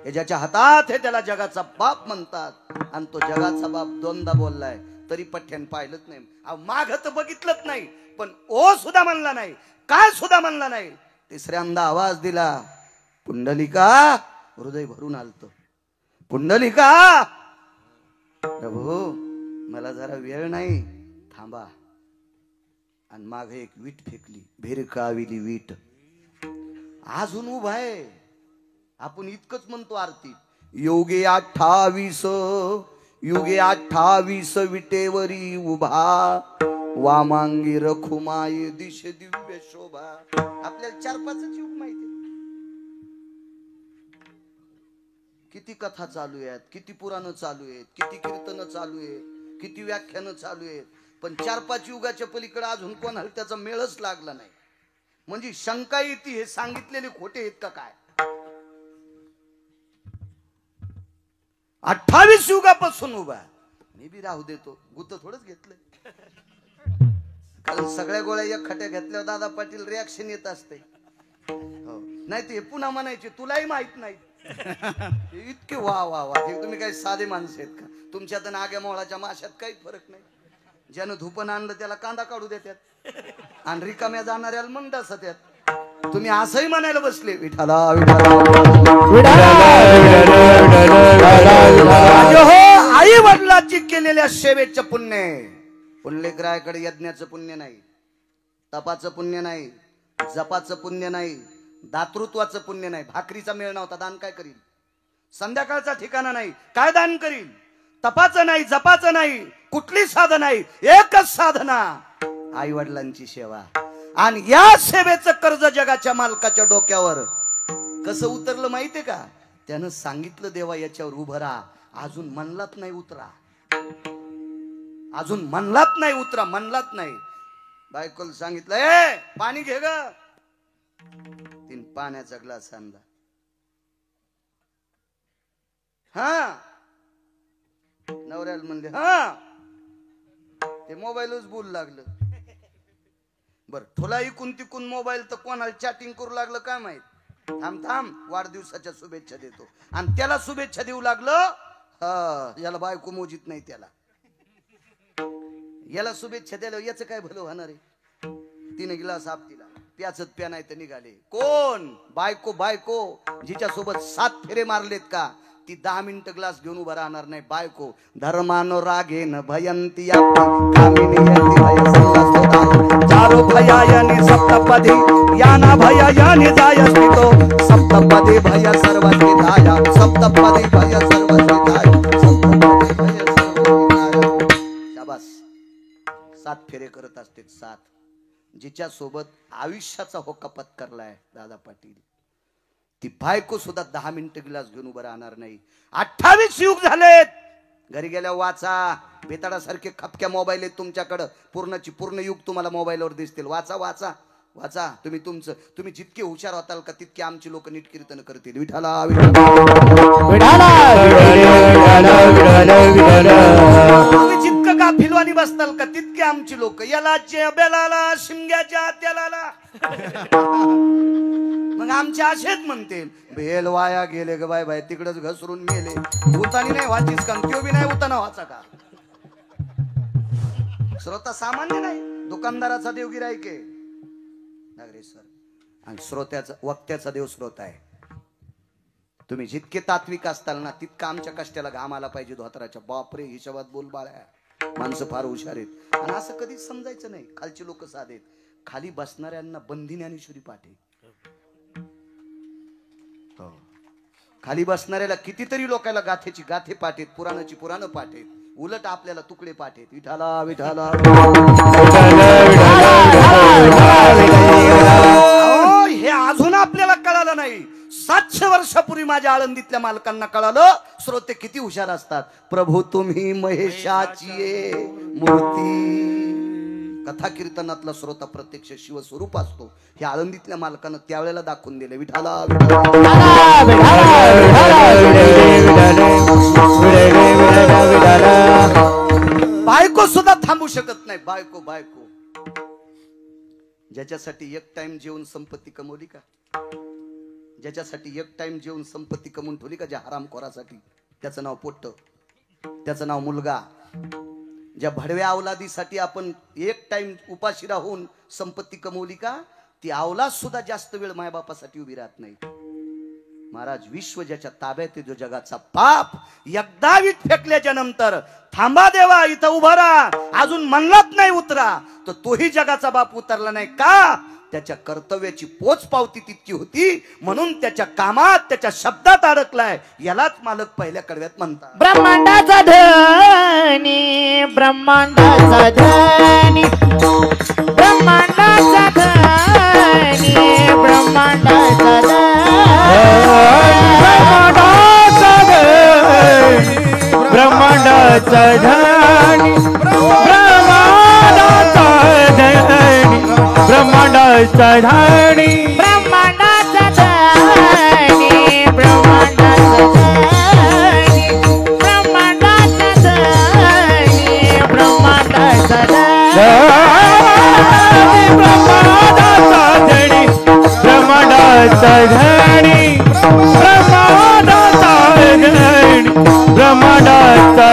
हे ज्याच्या हातात हे त्याला जगाचा बाप म्हणतात. आणि तो जगाचा बाप दोनदा बोललाय तरी पठ्ठ्यान पाहिलंच नाही. माग तर बघितलंच नाही, पण ओ सुद्धा म्हणला नाही, काय सुद्धा म्हणला नाही. तिसऱ्यांदा आवाज दिला पुंडलिका, हृदय भरून आलत. पुंडलिका प्रभू मला जरा वेळ नाही, थांबा. आणि मागे एक वीट फेकली, भेरकाविली वीट. अजून उभा आहे. आपण इतकंच म्हणतो आरतीत, योगे 28 युगे 28 विटेवरी उभा, वामांगी रखुमाय दिश दिव्य शोभा. आपल्याला 4-5 युग माहिती. किती कथा चालू आहेत, किती पुराण चालू आहेत, किती कीर्तन चालू आहेत, किती व्याख्यान चालू आहेत, पण 4-5 युगाच्या पलीकडे अजून कोणाला त्याचा मेळच लागला नाही. म्हणजे शंका येते हे सांगितलेले खोटे आहेत का काय. 28 युगापासून उभा. मी बी राहू देतो, गुत थोडंच घेतलंय. कारण सगळ्या गोळ्या एक खट्या घेतल्यावर दादा पाटील रिॲक्शन येत असते. नाही ते पुन्हा म्हणायचे तुलाही माहित नाही. इतके वा वा वा. हे तुम्ही काही साधे माणसं आहेत का. तुमच्यात आग्या मोळाच्या माशात काही फरक नाही. ज्यानं धुपन आणलं त्याला कांदा काढू देतात आणि रिकाम्या जाणाऱ्याला मग डसत्यात. तुम्ही असंही म्हणायला बसले विठाला विठाला. आई वडिलांची केलेल्या सेवेचं पुण्य. पुण्यग्रायाकडे यज्ञाचं पुण्य नाही, तपाचं पुण्य नाही, जपाचं पुण्य नाही, दातृत्वाचं पुण्य नाही. भाकरीचा मेळ नव्हता, दान काय करील. संध्याकाळचा ठिकाणा नाही, काय दान करील. तपाचं नाही, जपाचं नाही, कुठली साधना नाही, एकच साधना आई वडिलांची सेवा. आणि या सेवेचं कर्ज जगाच्या मालकाच्या डोक्यावर कसं उतरलं माहितीये का. त्यानं सांगितलं देवा याच्यावर उभं राहा. अजून म्हणलात नाही उतरा, अजून म्हणलात नाही उतरा, म्हणलात नाही. बायकोला सांगितलं ए पाणी घे ग. तीन पाण्याचा ग्लास आणला. हा नवऱ्याला म्हणले हा. ते मोबाईलच बोलू लागलं. बर तुला इकून तिकून मोबाईल तर कोणाला चॅटिंग करू लागलं काय माहित. थांब थांब वाढदिवसाच्या शुभेच्छा देतो. आणि त्याला शुभेच्छा देऊ लागलं. याला बायको मोजीत नाही, त्याला याला शुभेच्छा द्यायला याचं काय भलं होणार आहे. तिने गिलास आपतीला प्याचत प्या नाही तर निघाले. कोण बायको. बायको जिच्या सोबत 7 फेरे मारलेत का ती 10 मिनिटं ग्लास घेऊन उभा राहणार नाही. बायको धर्मानो रागेन भयंती चारो भयायाने सप्तपदी याना भयायाने जायस्ति तो सप्तपदी भय सर्वस्थिताय सप्तपदी भय सर्वस्थिताय सप्तपदी भय सर्वस्थिताय. शाबास. 7 फेरे करत असते. 7 जिच्या सोबत आयुष्याचा होका पत्करलाय दादा पाटील, ती बायको सुद्धा 10 मिनिटं गिलास घेऊन उभं राहणार नाही. 28 युग झालेत. घरी गेल्या वाचा. बेताडासारखे खपक्या मोबाईल आहेत तुमच्याकडं. पूर्णची पूर्ण युग तुम्हाला मोबाईलवर दिसतील. वाचा वाचा. वाचा तुम्ही तुमचं. तुम्ही जितके हुशार होताल का तितके आमची लोक नीट कीर्तन करतील. विठाला विठाला. तुम्ही जितकं गाफिलवाणी बसताल का तितके आमची लोक यालाचे बेलाला शिमग्याच्या त्याला. मग आमच्या असेच म्हणते भेल वाया गेले ग बाय बाय तिकडच घसरून गेले. उतानी नाही वाचीस का त्यो बी नाही उताना वाचा का. श्रोता सामान्य नाही, दुकानदाराचा देव गिराईक आहे नागरेश्वर, आणि श्रोत्याचा वक्त्याचा देव श्रोता आहे. तुम्ही जितके तात्विक असताल ना तितका आमच्या कष्टाला घाम आला पाहिजे धोत्राच्या. बापरे हिशोबात बोल बाळ्या, माणसं फार हुशार आहेत. आणि असं कधीच समजायचं नाही खालचे लोक साधेत. खाली बसणाऱ्यांना बंदी ज्ञानेश्वरी पाठ आहे. खाली बसणाऱ्याला कितीतरी लोकांना गाथेची गाथे पाठ आहेत, पुराणाची पुराण पाठ आहेत. उलट आपल्याला तुकडे पाठ आहेत. विठाला विठाला. हे अजून आपल्याला कळालं नाही. 700 वर्षापूर्वी माझ्या आळंदीतल्या मालकांना कळालं. श्रोते किती हुशार असतात. प्रभू तुम्ही महेशाची मूर्ती. कथा कीर्तनातला श्रोता प्रत्यक्ष शिवस्वरूप असतो. हे आळंदीतल्या मालकानं त्यावेळेला दाखवून दिले. विठाला बायको सुद्धा थांबू शकत नाही. बायको ज्याच्यासाठी एक टाइम जेवून संपत्ती कमवली का, ज्याच्यासाठी एक टाइम जेवून संपत्ती कमवून ठेवली का, ज्या हरामखोरासाठी, त्याचं नाव पोट्ट, त्याचं नाव मुलगा. ज्या भडव्या अवलादीसाठी आपण एक टाइम उपाशी राहून संपत्ती कमवली का, ती अवलाद सुद्धा जास्त वेळ मायबापासाठी उभी राहत नाही. महाराज विश्व ज्याच्या ताब्यात जो जगाचा पाप एकदा वीट फेकल्याच्या नंतर थांबा देवा इथं उभा राहा, अजून म्हणलाच नाही उतरा, तर तोही जगाचा बाप उतरला नाही का. त्याच्या कर्तव्याची पोच पावती तितकी होती, म्हणून त्याच्या कामात त्याच्या शब्दात अडकलाय. यालाच मालक पहिल्या कडव्यात म्हणतात. ब्रह्मांडाचा धनी, ब्रह्मांडाचा धनी, ब्रह्मांडाचा धनी, ब्रह्मांडाचा धनी, ब्रह्मांडाचा धनी, ब्रह्मांडाचा धनी, ब्रह्मांडाचा धनी, ब्रह्मांडाचा धनी, ब्रह्मांडाचा धनी, ब्रह्मांडाचा धनी, ब्रह्मांडाचा धनी, ब्रह्मांडाचा धनी, ब्रह्मांडाचा धनी, ब्रह्मांडाचा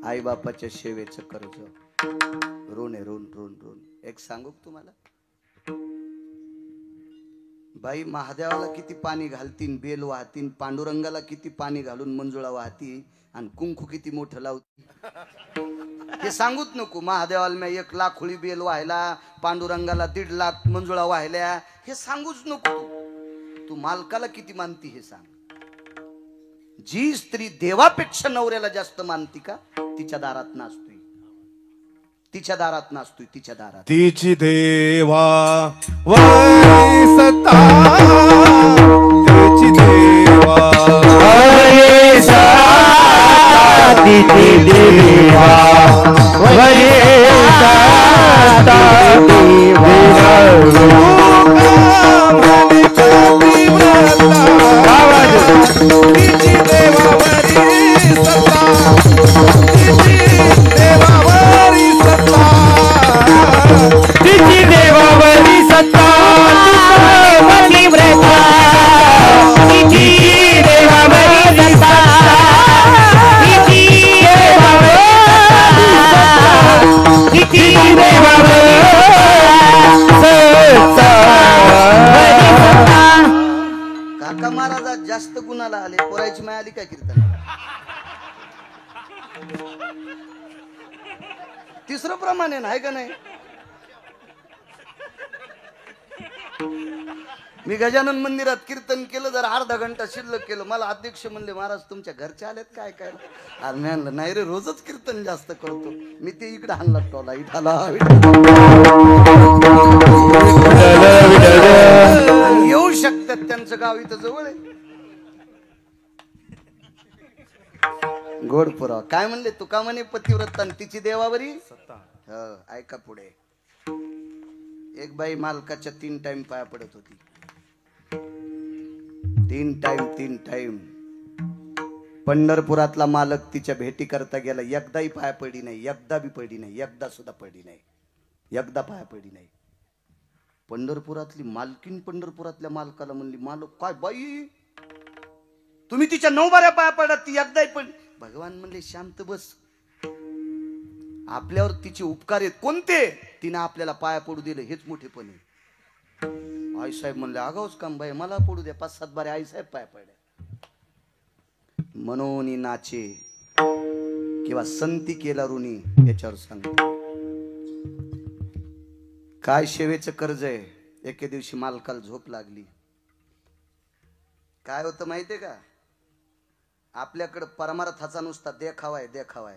आई बापाच्या सेवेचं कर्ज ऋण आहे, ऋण ऋण ऋण. एक सांगू तुम्हाला, बाई महादेवाला किती पाणी घालतीन, बेल वाहतीन, पांडुरंगाला किती पाणी घालून मंजुळा वाहती, आणि कुंकू किती मोठं लावती. हे सांगूच नको. महादेवाला मी 1 लाख खुळी बेल व्हायला, पांडुरंगाला 1.5 लाख मंजुळा वाहिल्या, हे सांगूच नको. तू मालकाला किती मानती हे सांग. जी स्त्री देवापेक्षा नवऱ्याला जास्त मानती का, तिच्या दारात नाचतोय, तिच्या दारात नाचतोय, तिच्या दारात. तिची देवा वरी सत्ता, तिची देवा वरी सत्ता. देवा वरी सत्ता तिची देवावरी सत्ता तिची देवावरी सत्ता पतिव्रता तिची देवावरी सत्ता तिची देवावरी सत्ता काका महाराज जास्त गुणाला आले पोरायची माय आली काय कीर्तन तिसरं प्रमाण आहे का नाही मी गजानन मंदिरात कीर्तन केलं जर अर्धा घंटा शिल्लक केलं मला अध्यक्ष म्हणले महाराज तुमच्या घरचे आलेत काय काय अरे मी म्हणलं नाही रे रोजच कीर्तन जास्त करतो मी ते इकडे हाणला टोला इठाला येऊ शकतात त्यांचं गाव इथं जवळ आहे गोड पुरावा काय म्हणले तुका म्हणे पतिव्रता तिची देवावरी ऐका पुढे एक बाई मालकाच्या 3 टाइम पाया पडत होती 3 टाइम पंढरपुरातला मालक तिच्या भेटी करता गेला एकदाही पाया पडली नाही एकदा बी पडली नाही एकदा सुद्धा पडली नाही एकदा पाया पडली नाही पंढरपुरातली मालकीन पंढरपुरातल्या मालकाला म्हणली मालक काय बाई तुम्ही तिच्या 9 बाऱ्या पाया पडत ती एकदाही पडली भगवान म्हणले शांत बस आपल्यावर तिचे उपकार आहेत कोणते तिने आपल्याला पाया पडू दिले हेच मोठेपण आहे आईसाहेब म्हणले आगाऊच काम बाई मला पडू द्या 5-7 बारे आईसाहेब पाया पडल्या म्हणून नाचे किंवा संती केला ऋणी याच्यावर सांगतो काय सेवेचं कर्ज आहे एके दिवशी मालकाला झोप लागली काय होतं माहितीये का आपल्याकडे परमार्थाचा नुसता देखावा आहे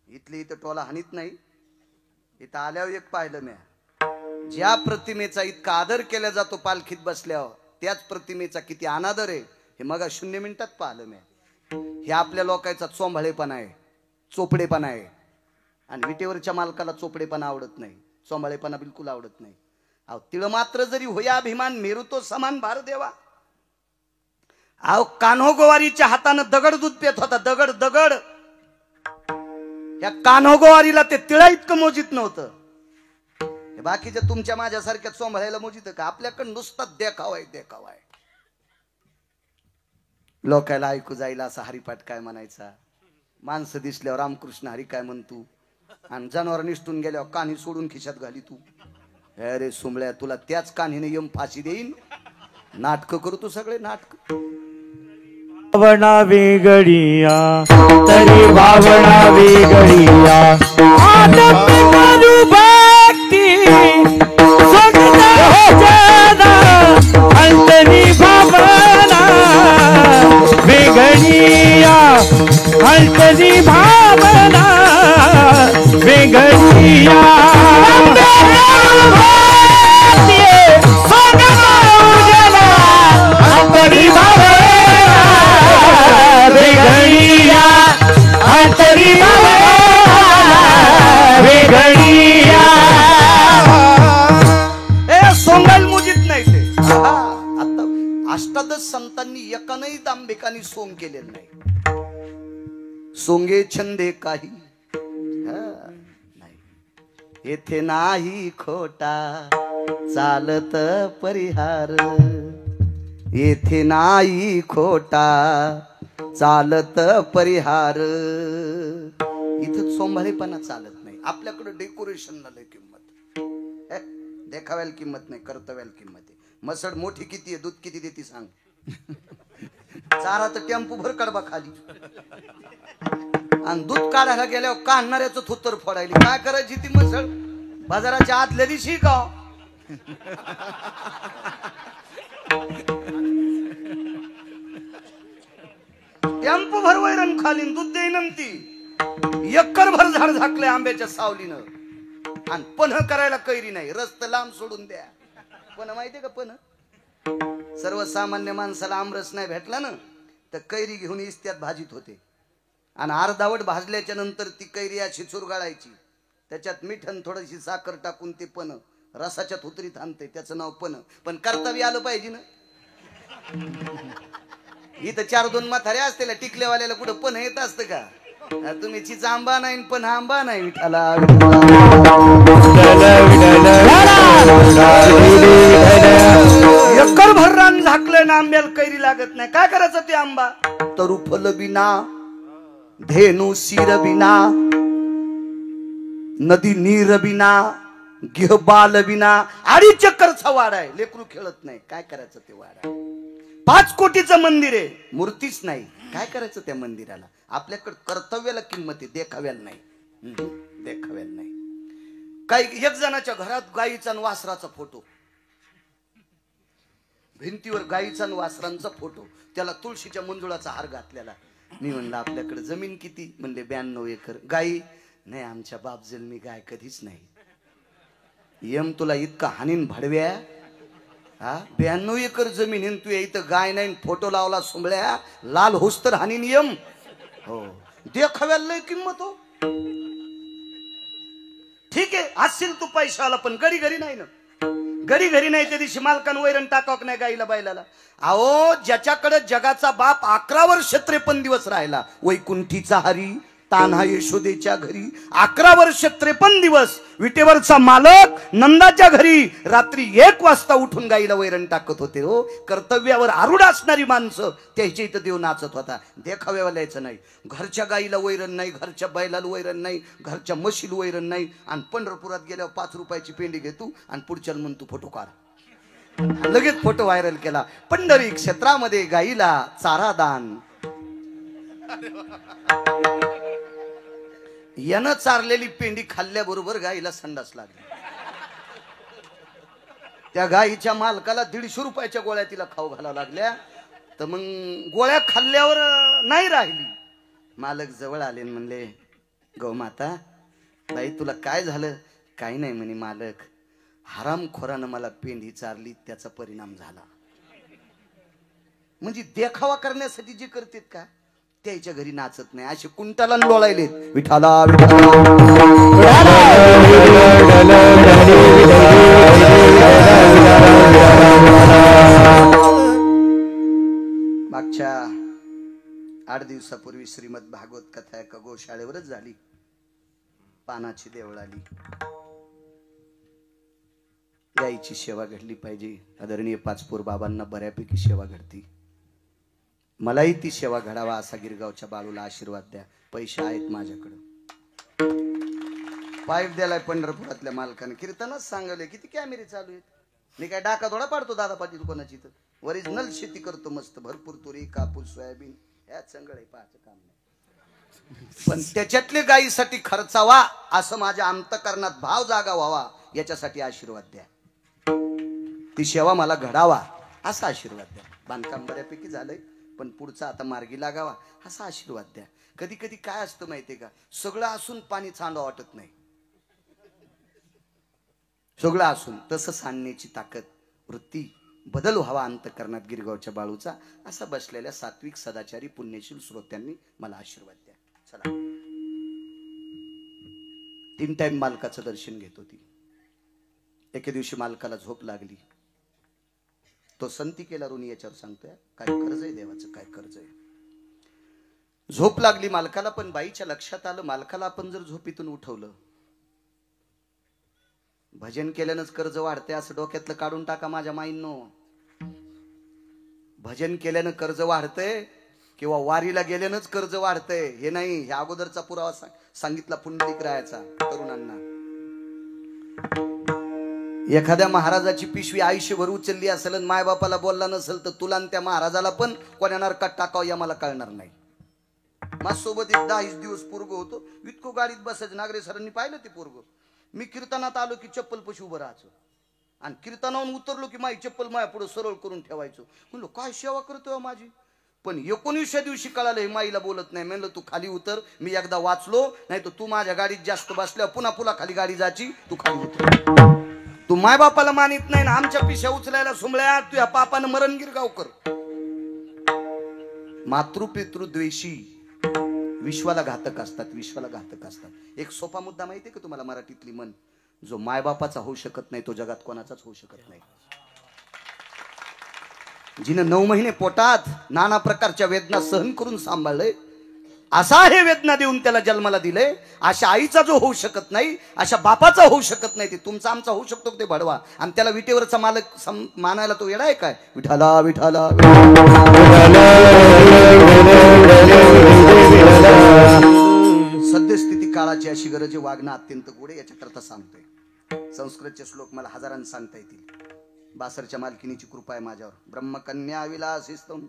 इथली इथं टोला हानीत नाही इथं आल्यावर एक पाहिलं म्या ज्या प्रतिमेचा इतका आदर केला जातो पालखीत बसल्यावर त्याच प्रतिमेचा किती अनादर आहे हे मग 0 मिनिटात पाहिलं म्या हे आपल्या लोकांचा चोंभाळेपणा आहे चोपडेपणा आहे आणि विटेवरच्या मालकाला चोपडेपणा आवडत नाही चोंभाळेपणा बिलकुल आवडत नाही अहो तिळ मात्र जरी होया अभिमान मेरू तो समान भार देवा अहो कान्हो गोवारीच्या हातानं दगड दूध पेत होता दगड या कान्हो गोवारीला ते तिळा इतकं मोजित नव्हतं हे बाकीच्या तुमच्या माझ्यासारख्या चोंभाळ्याला मोजित का आपल्याकडे नुसता देखावाय लोकायला ऐकू जाईल असा हरिपाठ काय म्हणायचा माणसं दिसल्यावर रामकृष्ण हरी काय म्हणतू आणि जनावर निष्ठून गेल्यावर कान्ही सोडून खिशात घाली तू अरे सुंबळ्या तुला त्याच कान्हीने यम फाशी देईन नाटक करू तू सगळे नाटक भावना वेगळिया तरी भावना वेगळिया आदम करू भक्ती सोगदा जदा अंतरी भावना वेगळिया अंतरी भावना वेगळिया अंतरी भावना सोंगाल मुजित नाही ते आता अष्टादश संतांनी एकानही दांभिकानी सोंग केलेलं नाही सोंगे छंदे काही नाही येथे नाही खोटा चालत परिहार येथे नाही खोटा चालत परिहार इथं सोंभाळेपणा चालत नाही आपल्याकडे डेकोरेशनला लय किंमत देखाव्याला किंमत नाही कर्तव्याला किंमत आहे मसड मोठी किती आहे दूध किती देते सांग चारा तर टेम्पो भर कडबा खाली आणि दूध काढायला गेल्यावर काढणाऱ्याचं थुत्तर फोडायली काय करायची ती मसड बाजाराच्या आतल्या दिवशी का टेम्पो भर वैरण खाली दूध देईन ती एकर भर झाड झाकले आंब्याच्या सावलीनं आणि पन्ह करायला कैरी नाही रस्त लांब सोडून द्या पन्ह माहितीये का पन्ह सर्वसामान्य माणसाला आमरस नाही भेटला ना तर कैरी घेऊन इस्त्यात भाजीत होते आणि अर्धावट भाजल्याच्या नंतर ती कैरी अशी चुरगाळायची, त्याच्यात मीठ आणि थोडीशी साखर टाकून ते पण रसाच्या थुतरीत आणते, त्याचं नाव पण कर्तव्य आलं पाहिजे ना. इथं 4-2 म्हातारे असते टिकलेवाल्याला कुठं पण येत असतं का? तुम्ही चिचा आंबा नाही पण आंबा नाही विठाला. एकर भर रान झाकलं ना आंब्याला कैरी लागत नाही, काय करायचं ते आंबा? तरु फल बिना धेनु शिर बिना नदी नीर बिना गिह बाल बिना 2.5 चक्करचा वाडा आहे, लेकरू खेळत नाही, काय करायचं ते वाडा? 5 कोटीचं मंदिर आहे, मूर्तीच नाही, काय करायचं त्या मंदिराला? आपल्याकडे कर्तव्याला किंमत आहे, देखाव्याला नाही. देखाव्याला नाही. काही एक जणाच्या घरात गाईचा आणि वासराचा फोटो, भिंतीवर गाईचा आणि वासरांचा फोटो, त्याला तुळशीच्या मंजुळाचा हार घातलेला. मी म्हणलं आपल्याकडे जमीन किती? म्हणले 92 एकर. गाई नाही, आमच्या बाप जन्मी गाय कधीच नाही. यम तुला इतका हानीन भडव्या, हा 92 एकर जमीन तू इथं गाय नाही, फोटो लावला सुंबळ्या, लाल होस तर हानीन यम. हो, देखाव्याला लय किंमत हो. ठीक आहे असशील तू पैशाला, पण घरी घरी नाही ना. घरी घरी नाही त्या दिवशी मालकान वैरण टाकावं नाही गाईला बैलाला. अहो, ज्याच्याकडे जगाचा बाप 11 वर्ष 53 दिवस राहिला, वैकुंठीचा हरी तान्हा यशोदेच्या घरी 11 वर्ष 53 दिवस विटेवरचा मालक नंदाच्या घरी रात्री 1 वाजता उठून गाईला वैरण टाकत होते. हो, कर्तव्यावर आरूढ असणारी माणसं त्याच्या इथं देव नाचत होता. देखाव्याला यायचं नाही. घरच्या गाईला वैरण नाही, घरच्या बैलाला वैरण नाही, घरच्या म्हशीला वैरण नाही, आणि पंढरपुरात गेल्यावर 5 रुपयाची पेंडी घेतो आणि पुढच्या म्हणून तू फोटो काढ. लगेच फोटो व्हायरल केला. पंढरी क्षेत्रामध्ये गाईला चारा दान. यानं चारलेली पेंडी खाल्ल्याबरोबर गाईला संडास लागली. त्या गाईच्या मालकाला 150 रुपयाच्या गोळ्या तिला खाऊ घालावं लागल्या. तर मग गोळ्या खाल्ल्यावर नाही राहिली. मालक जवळ आले म्हणले, गौमाता बाई तुला काय झालं? काही नाही म्हणे मालक, हरामखोरानं मला पेंडी चारली, त्याचा परिणाम झाला. म्हणजे देखावा करण्यासाठी जे करतेत का त्याच्या घरी नाचत नाही, असे कुंटाला लोळायले विठाला मागच्या 8 दिवसापूर्वी श्रीमद भागवत कथा एका गोशाळेवरच झाली. पानाची देवळ आली. गाईची सेवा घडली पाहिजे. आदरणीय पाचपूर बाबांना बऱ्यापैकी सेवा घडती. मलाही ती सेवा घडावा असा गिरगावच्या बाळूला आशीर्वाद द्या. पैसे आहेत माझ्याकडे. पाईप द्यालाय पंढरपुरातल्या मालकाने. कीर्तनच सांगले किती कॅमेरे चालू आहेत. मी काय डाका थोडा पाडतो दादा पाटील कोणाची तर. ओरिजिनल शेती करतो मस्त, भरपूर तुरी कापूस सोयाबीन यात संगळ आहे, पाहायचं काम नाही. पण त्याच्यातले गायीसाठी खर्चावा असं माझ्या अंतकरणात भाव जागा व्हावा याच्यासाठी आशीर्वाद द्या. ती सेवा मला घडावा असा आशीर्वाद द्या. बांधकाम बऱ्यापैकी झालंय पण पुढचा आता मार्गी लागावा असा आशीर्वाद द्या. कधी कधी काय असतं माहितीये का, सगळं असून पाणी सांडावं वाटत नाही. सगळं असून तसं सांडण्याची ताकद, वृत्ती, बदल व्हावा अंतकरणात गिरगावच्या बाळूचा असा बसलेल्या सात्विक सदाचारी पुण्यशील श्रोत्यांनी मला आशीर्वाद द्या. चला 3 टाइम मालकाचं दर्शन घेत होती. एके दिवशी मालकाला झोप लागली. तो संती केला ऋणी याच्यावर सांगतोय, काय कर्ज आहे देवाचं, काय कर्ज आहे. झोप लागली मालकाला. पण बाईच्या लक्षात आलं, मालकाला आपण जर झोपीतून उठवलं, भजन केल्यानंच कर्ज वाढते असं डोक्यातलं काढून टाका माझ्या माईंनो. भजन केल्यानं कर्ज वाढतंय किंवा वारीला गेल्यानंच कर्ज वाढतंय हे नाही. ह्या अगोदरचा पुरावा सांगितला पुंडलिक रायाचा तरुणांना. एखाद्या महाराजाची पिशवी आयुष्यभर उचलली असेल आणि मायबापाला बोलला नसेल तर तुला आणि त्या महाराजाला पण कोण्या नरकात टाकावं या मला कळणार नाही. माझ्यासोबत एक 10 दिवस पोरग होतो. इतकं गाडीत बसायचं. नागरे सरांनी पाहिलं ते पोरग. मी कीर्तनात आलो की चप्पल पशी उभं राहायचं आणि कीर्तनावरून उतरलो की माझी चप्पल माझ्या पुढे सरळ करून ठेवायचो. म्हणलो काय सेवा करतोय माझी. पण 19व्या दिवशी कळालं हे माईला बोलत नाही. म्हणलं तू खाली उतर. मी एकदा वाचलो, नाही तर तू माझ्या गाडीत जास्त बसल्यावर पुन्हा पुन्हा खाली गाडी जायची. तू खाली उतर. तू माय बापाला मानित नाही ना आमच्या पिशा उचलायला सुमळ्या. तू या पापानं मरणगीर गावकर. मातृपितृ द्वेषी विश्वाला घातक असतात, विश्वाला घातक असतात. एक सोपा मुद्दा माहिती आहे का तुम्हाला मराठीतली म्हण, जो मायबापाचा होऊ शकत नाही तो जगात कोणाचाच होऊ शकत नाही. जिनं 9 महिने पोटात नाना प्रकारच्या वेदना सहन करून सांभाळलंय, असा हे वेदना देऊन त्याला जन्माला दिले, अशा आईचा जो होऊ शकत नाही, अशा बापाचा होऊ शकत नाही, ते तुमचा आमचा होऊ शकतो ते भडवा. आणि त्याला विटेवरचा मालक मानायला तो येडा आहे काय? विठाला विठाला. सद्यस्थिती काळाची अशी गरज आहे, वागणं अत्यंत गोड आहे. याच्याकरता सांगतोय. संस्कृतचे श्लोक मला हजारांनी सांगता येतील. बासरच्या मालकिनीची कृपा आहे माझ्यावर. ब्रह्मकन्या विलासिस्तम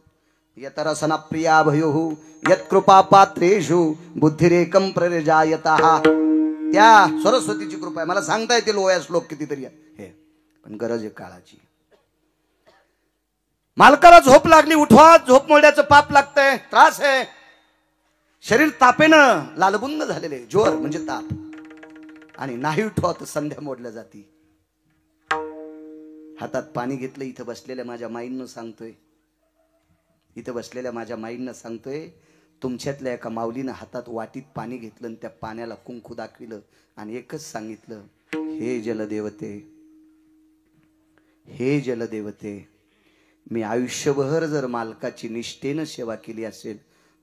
यतरसना प्रिया भयोः यत्कृपा पात्रेषु बुद्धिरेकं प्रजायतः. त्या सरस्वतीची कृपा आहे. मला सांगता येतील ओया श्लोक कितीतरी हे, पण गरज आहे काळाची. मालकाला झोप लागली, उठवा, झोप मोडण्याचं पाप लागतंय, त्रास आहे. शरीर तापेनं लालबुंद झालेले, जोर म्हणजे ताप, आणि नाही उठवा तर संध्या मोडल्या जाती. हातात पाणी घेतलं, इथं बसलेल्या माझ्या माईंना सांगतोय, इथं बसलेल्या माझ्या माईंना सांगतोय, तुमच्यातल्या एका माऊलीनं हातात वाटीत पाणी घेतलं आणि त्या पाण्याला कुंकू दाखविलं आणि एकच सांगितलं, हे जलदेवते, हे जलदेवते, मी आयुष्यभर जर मालकाची निष्ठेनं सेवा केली असेल,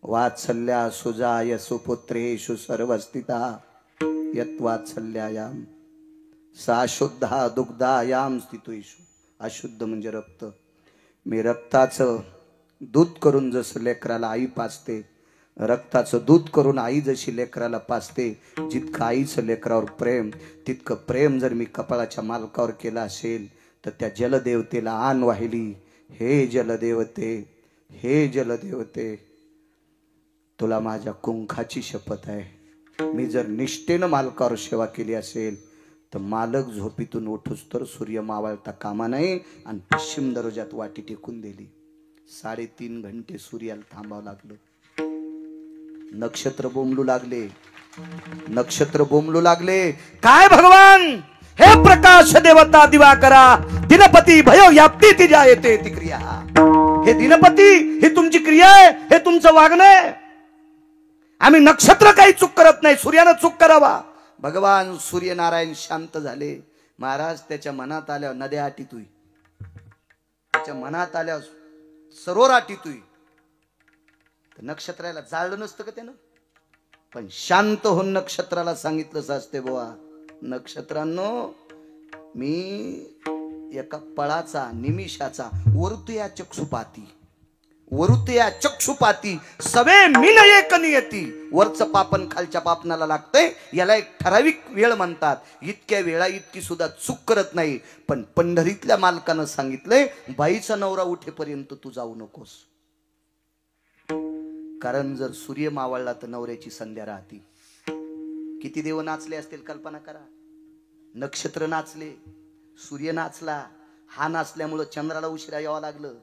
वात्सल्या सुजाय सुपुत्रेषु सर्वस्थिता यत् वात्सल्यायाम सा शुद्धा दुग्धायाम स्थितेषु. अशुद्ध म्हणजे रक्त. मी रक्ताचं दूध करून जसं लेकराला आई पाजते, रक्ताचं दूध करून आई जशी लेकराला पाजते, जितकं आईचं लेकरावर प्रेम, तितकं प्रेम जर मी कपाळाच्या मालकावर केलं असेल तर त्या जलदेवतेला आण वाहिली, हे जलदेवते, हे जलदेवते, तुला माझ्या कुंखाची शपथ आहे, मी जर निष्ठेनं मालकावर सेवा केली असेल तर मालक झोपीतून उठूस तर सूर्य मावळता कामा नये. आणि पश्चिम दरवाजात वाटी टेकून दिली. 3.5 घंटे सूर्याला थांबावं लागलं. नक्षत्र बोंबलू लागले, नक्षत्र बोंबलू लागले, काय भगवान, हे प्रकाश देवता दिवाकरा, दिनपती भयो व्याप्ती ती जायते ती क्रिया. हे दिनपती, ही तुमची क्रिया आहे, हे तुमचं वागणं आहे. आम्ही नक्षत्र काही चूक करत नाही, सूर्यानं चूक करावा. भगवान सूर्यनारायण शांत झाले. महाराज त्याच्या मनात आल्यावर नद्या आटीतुई, त्याच्या मनात आल्यावर सरोवर आटीतुई. नक्षत्राला जाळलं नसतं का त्यानं, पण शांत होऊन नक्षत्राला सांगितलं असते, बुवा नक्षत्रांनो, मी एका पळाचा निमिषाचा वरुतया चक्षुपाती, वरुतया चक्षुपाती सवे मिन एक नियती. वरचं पापन खालच्या पापनाला लागतंय, याला एक ठराविक वेळ म्हणतात. इतक्या वेळा इतकी सुद्धा चूक करत नाही. पण पंढरीतल्या मालकानं सांगितलंय, बाईचा नवरा उठेपर्यंत तू जाऊ नकोस, कारण जर सूर्य मावळला तर नवऱ्याची संध्या राहती. किती देव नाचले असतील कल्पना करा. नक्षत्र नाचले, सूर्य नाचला, हा नाचल्यामुळं चंद्राला उशिरा यावं लागलं.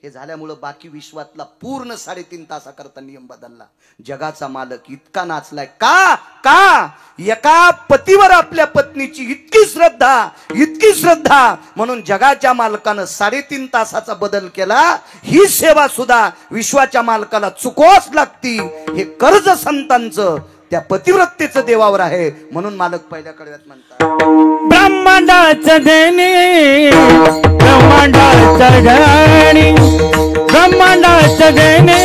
हे झाल्यामुळं बाकी विश्वातला पूर्ण 3.5 तासाकरता नियम बदलला. जगाचा मालक इतका नाचलाय का? का एका पतीवर आपल्या पत्नीची इतकी श्रद्धा, इतकी श्रद्धा, म्हणून जगाच्या मालकानं 3.5 तासाचा बदल केला. ही सेवा सुद्धा विश्वाच्या मालकाला चुकवाच लागती. हे कर्ज संतांचं त्या पतिव्रतेचं देवावर आहे. म्हणून मालक पहिल्या कडव्यात म्हणतात, ब्रह्मांडाचं धनी, ब्रह्मांडाचं धनी, ब्रह्मांडाचं धनी,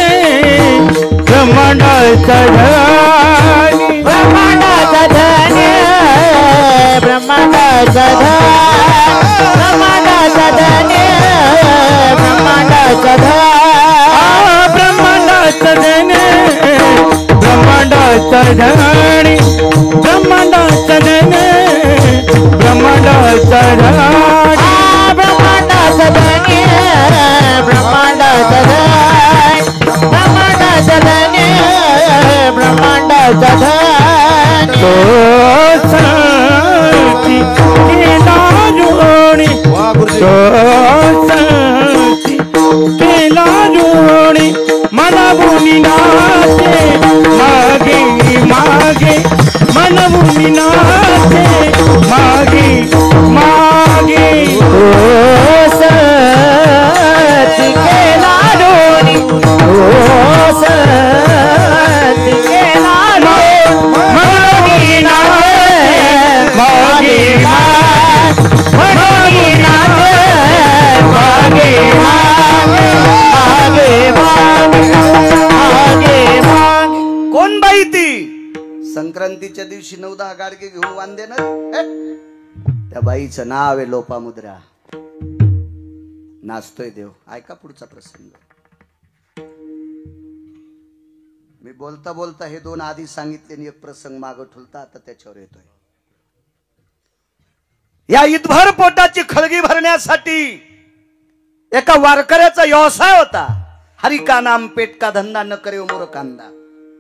ब्रह्मांडाचं धनी, ब्रह्मांडाचं धनी, ब्रह्मांडाचं धनी, ब्रह्मांडाचं धनी, ब्रह्मांडाचं धनी, ब्रह्मांडाचं धनी, ब्रह्मांडाचं धनी, ब्रह्मांडाचं धनी, ब्रह्मांडाचं धनी, ब्रह्मांडाचं धनी, ब्रह्मांडाचं धनी, ब्रह्मांडाचं धनी, ब्रह्मांडाचं धनी. तो सांची केला जोडी, तो सांची केला जोडी, मला बोली नाचे मागे मागे, मन बोली नाचे गणपतीच्या दिवशी 9-10 गाडगे घेऊन वांदे ना, त्या बाईचं नाव आहे लोपामुद्रा. नाचतोय देव. ऐका पुढचा प्रसंग. मी बोलता बोलता हे 2 आधी सांगितले आणि एक प्रसंग मागं ठुलता, आता त्याच्यावर येतोय. या ईदभर पोटाची खळगी भरण्यासाठी एका वारकऱ्याचा व्यवसाय होता. हरी का नाम पेट का धंदा न करे मोर कांदा.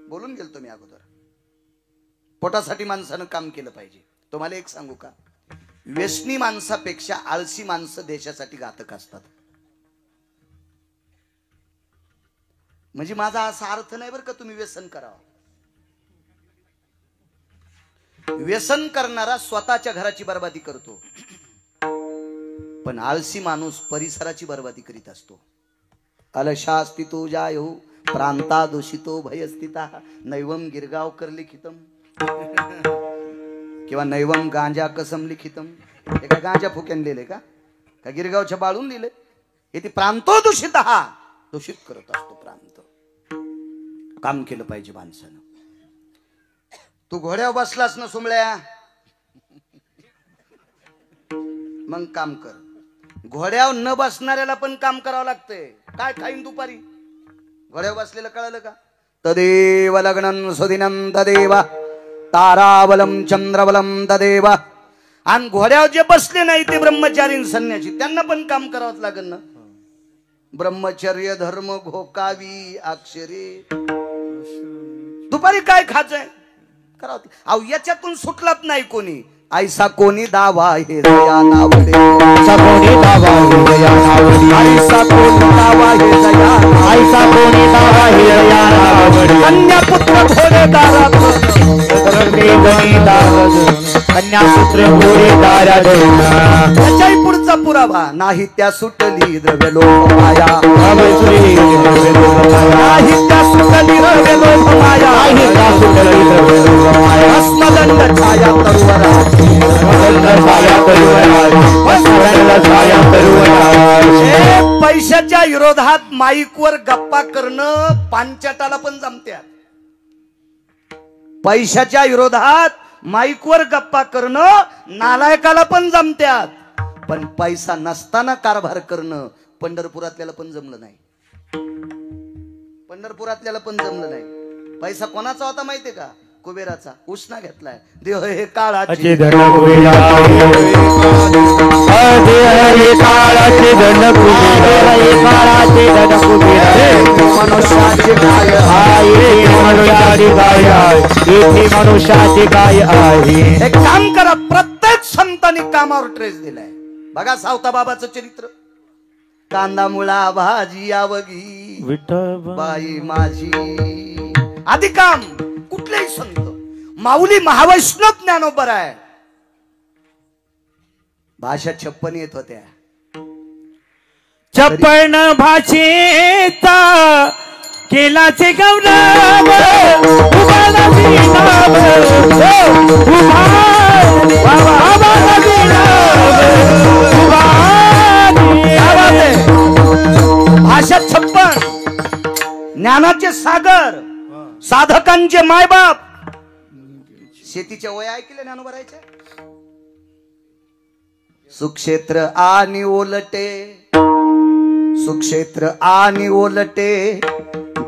बोलून गेलतो मी अगोदर. पोटासाठी माणसानं काम केलं पाहिजे. तुम्हाला एक सांगू का, व्यसनी माणसापेक्षा आळशी माणसं देशासाठी घातक असतात. म्हणजे माझा असा अर्थ नाही बरं का तुम्ही व्यसन करावं. व्यसन करणारा स्वतःच्या घराची बर्बादी करतो, पण आळशी माणूस परिसराची बर्बादी करीत असतो. अलशास्ति तो जायो प्रांता दूषितो भयस्थिता नैवम गिरगावकर लिखितम किंवा नैवम गांजा कसम लिखितम. हे काय गांजा फुक्यान लिहिले का गिरगावच्या बाळून लिहिले? हे ती प्रांतो दूषित हा दूषित करत असतो प्रांत. काम केलं पाहिजे माणसानं. तू घोड्यावर बसलास ना सुमळ्या, मग काम कर. घोड्यावर न बसणाऱ्याला पण काम करावं लागतंय. काय खाईन दुपारी? घोड्यावर बसलेलं कळलं का? तदेव लग्नं सुदिनं तदेव ताराबलम चंद्रबलम तदेव. आणि घोड्यावर जे बसले नाही ते ब्रह्मचारी संन्यासी, त्यांना पण काम करावंच लागेल ना. ब्रह्मचर्य धर्म घोकावी अक्षरे. दुपारी काय खायचंय करावं. अहो याच्यातून सुटलाच नाही कोणी. ऐसा कोणी दावा हे दया नावडे. ऐसा कोणी दावा हे दया नावडे. ऐसा कोणी दावा हे दया. ऐसा कोणी दावा हे दया नावडे. कन्या पुत्र घोडे दारात कन्या पुत्र घोडे दारात. त्याच्याही पुढचा पुरावा नाही त्या सुटली द्रव्य लोक माया. नाही त्या सुटली द्रव्य लोक माया. नाही त्या सुटली द्रव्य लोक माया. अस्मदंड छाया तरुवरा. पैशाच्या विरोधात माईकवर गप्पा करणं पांचाटाला पण जमत्यात. पैशाच्या विरोधात माईकवर गप्पा करणं नालायकाला पण जमत्यात. पण पैसा नसताना कारभार करणं पंढरपुरातल्याला पण जमलं नाही. पंढरपुरातल्याला पण जमलं नाही. पैसा कोणाचा होता माहितीये का? कुबेराचा. उसना घेतलाय. देव हे काळाचे धन कुबेरा. मनुष्याचे काय आहे. एक काम करा, प्रत्येक संतांनी कामावर ट्रेस दिलाय. बघा सावता बाबाचं चरित्र. कांदा मुळा भाजी आवगी बाई माझी. आधी काम कुठलेही संत. माऊली महावैष्णव ज्ञानोबर आहे. भाषा 56 येत होत्या. 56 भाषेचा केलाचे गौरव. भाषा 56. ज्ञानाचे सागर, साधकांचे मायबाप. शेतीच्या वय ऐकले ज्ञानोबरायचे. सुक्षेत्र आणि ओलटे. सुक्षेत्र आणि ओलटे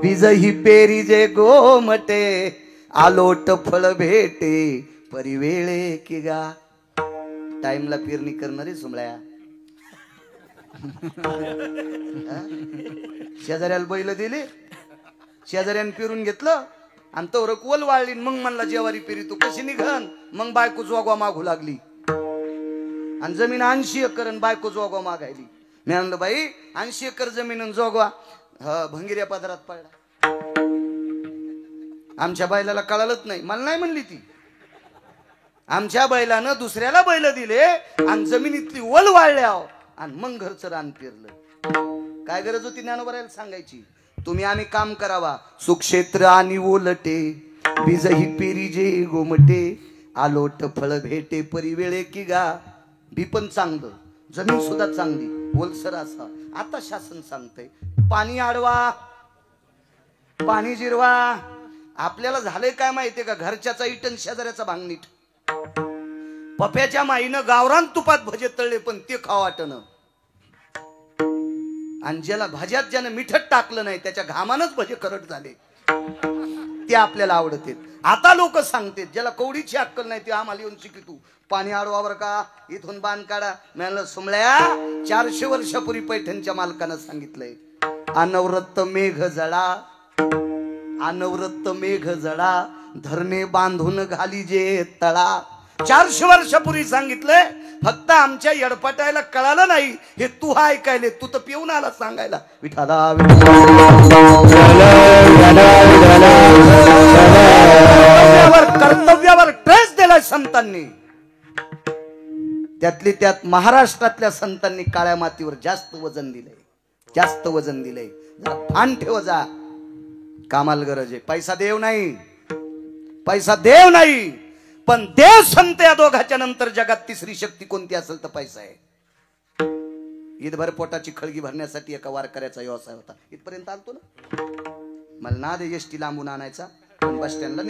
बीजही पेरी जे गोमटे. आलोट फळ भेटे परिवेळे की गा. टाइमला पेरणी करणारे सुमळ्या. शेजाऱ्याला बैल दिले, शेजाऱ्यानं पेरून घेतलं आणि तो रकवल वाळली. मग म्हणला जेवारी पेरी तू कशी निघन. मग बायको जोगवा मागू लागली आणि जमीन 80 एकर आणि बायको जोगवा मागायली. मी म्हणलं बाई 80 एकर जमीन जोगवा भंगिऱ्या पदरात पडला. आमच्या बैलाला कळालंच नाही. मला नाही म्हणली ती. आमच्या बैलानं दुसऱ्याला बैल दिले आणि जमिनीतली वल वाळल्या आणि मग घरचं रान पेरलं. काय गरज होती ज्ञानोबरायला सांगायची? तुम्ही आम्ही काम करावा. सुक्षेत्र आणि ओलटे बीजही पेरी जे गोमटे. आलोट फळ भेटे परिवेळे की गा. बी पण चांगलं, जमीन सुद्धा चांगली, ओलसर असा. आता शासन सांगतंय पाणी अडवा, पाणी जिरवा. आपल्याला झालंय काय माहितीये का, घरच्याचा इटन शेजाऱ्याचा भांगनीट. पप्याच्या माईनं गावरान तुपात भजे तळले पण ते खाव वाटणं, आणि ज्याला भाज्यात ज्यानं मिठट टाकलं नाही त्याच्या घामानच भजे करट झाले, ते आपल्याला आवडते. आता लोक सांगते ज्याला कवडीची अक्कल नाही ते आम्हाला येऊन शिकी, तू पाणी अडवावर का, इथून बांध काढा. म्हणलं सुमळ्या, 400 वर्षापूर्वी पैठणच्या मालकानं सांगितलंय, अनवरत मेघ जळा, अनवरत मेघ जळा, धरणे बांधून घाली जे तळा. 400 वर्षापूर्वी सांगितलंय, फक्त आमच्या येडपटायला कळालं नाही. हे तू ऐकायले, तू तर पिऊन आला सांगायला. विठाला कर्तव्यावर ट्रेस दिलाय संतांनी. त्यातली त्यात महाराष्ट्रातल्या संतांनी काळ्या मातीवर जास्त वजन दिलंय, जास्त वजन दिलंय. जरा भान ठेव जा, कामाला गरज आहे. पैसा देव नाही, पैसा देव नाही, पण देव संत या दोघाच्या नंतर जगात तिसरी शक्ती कोणती असेल तर पैसा आहे. ईदभर पोटाची खळगी भरण्यासाठी एका वारकऱ्याचा व्यवसाय होता. इथपर्यंत आलतो ना, मला ना दे एसटी लांबून आणायचा, पण बस स्टँडला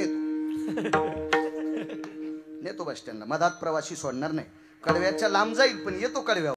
नेतो बस स्टँडला. मधात प्रवासी सोडणार नाही. कडव्याच्या लांब जाईल पण येतो कडव्या.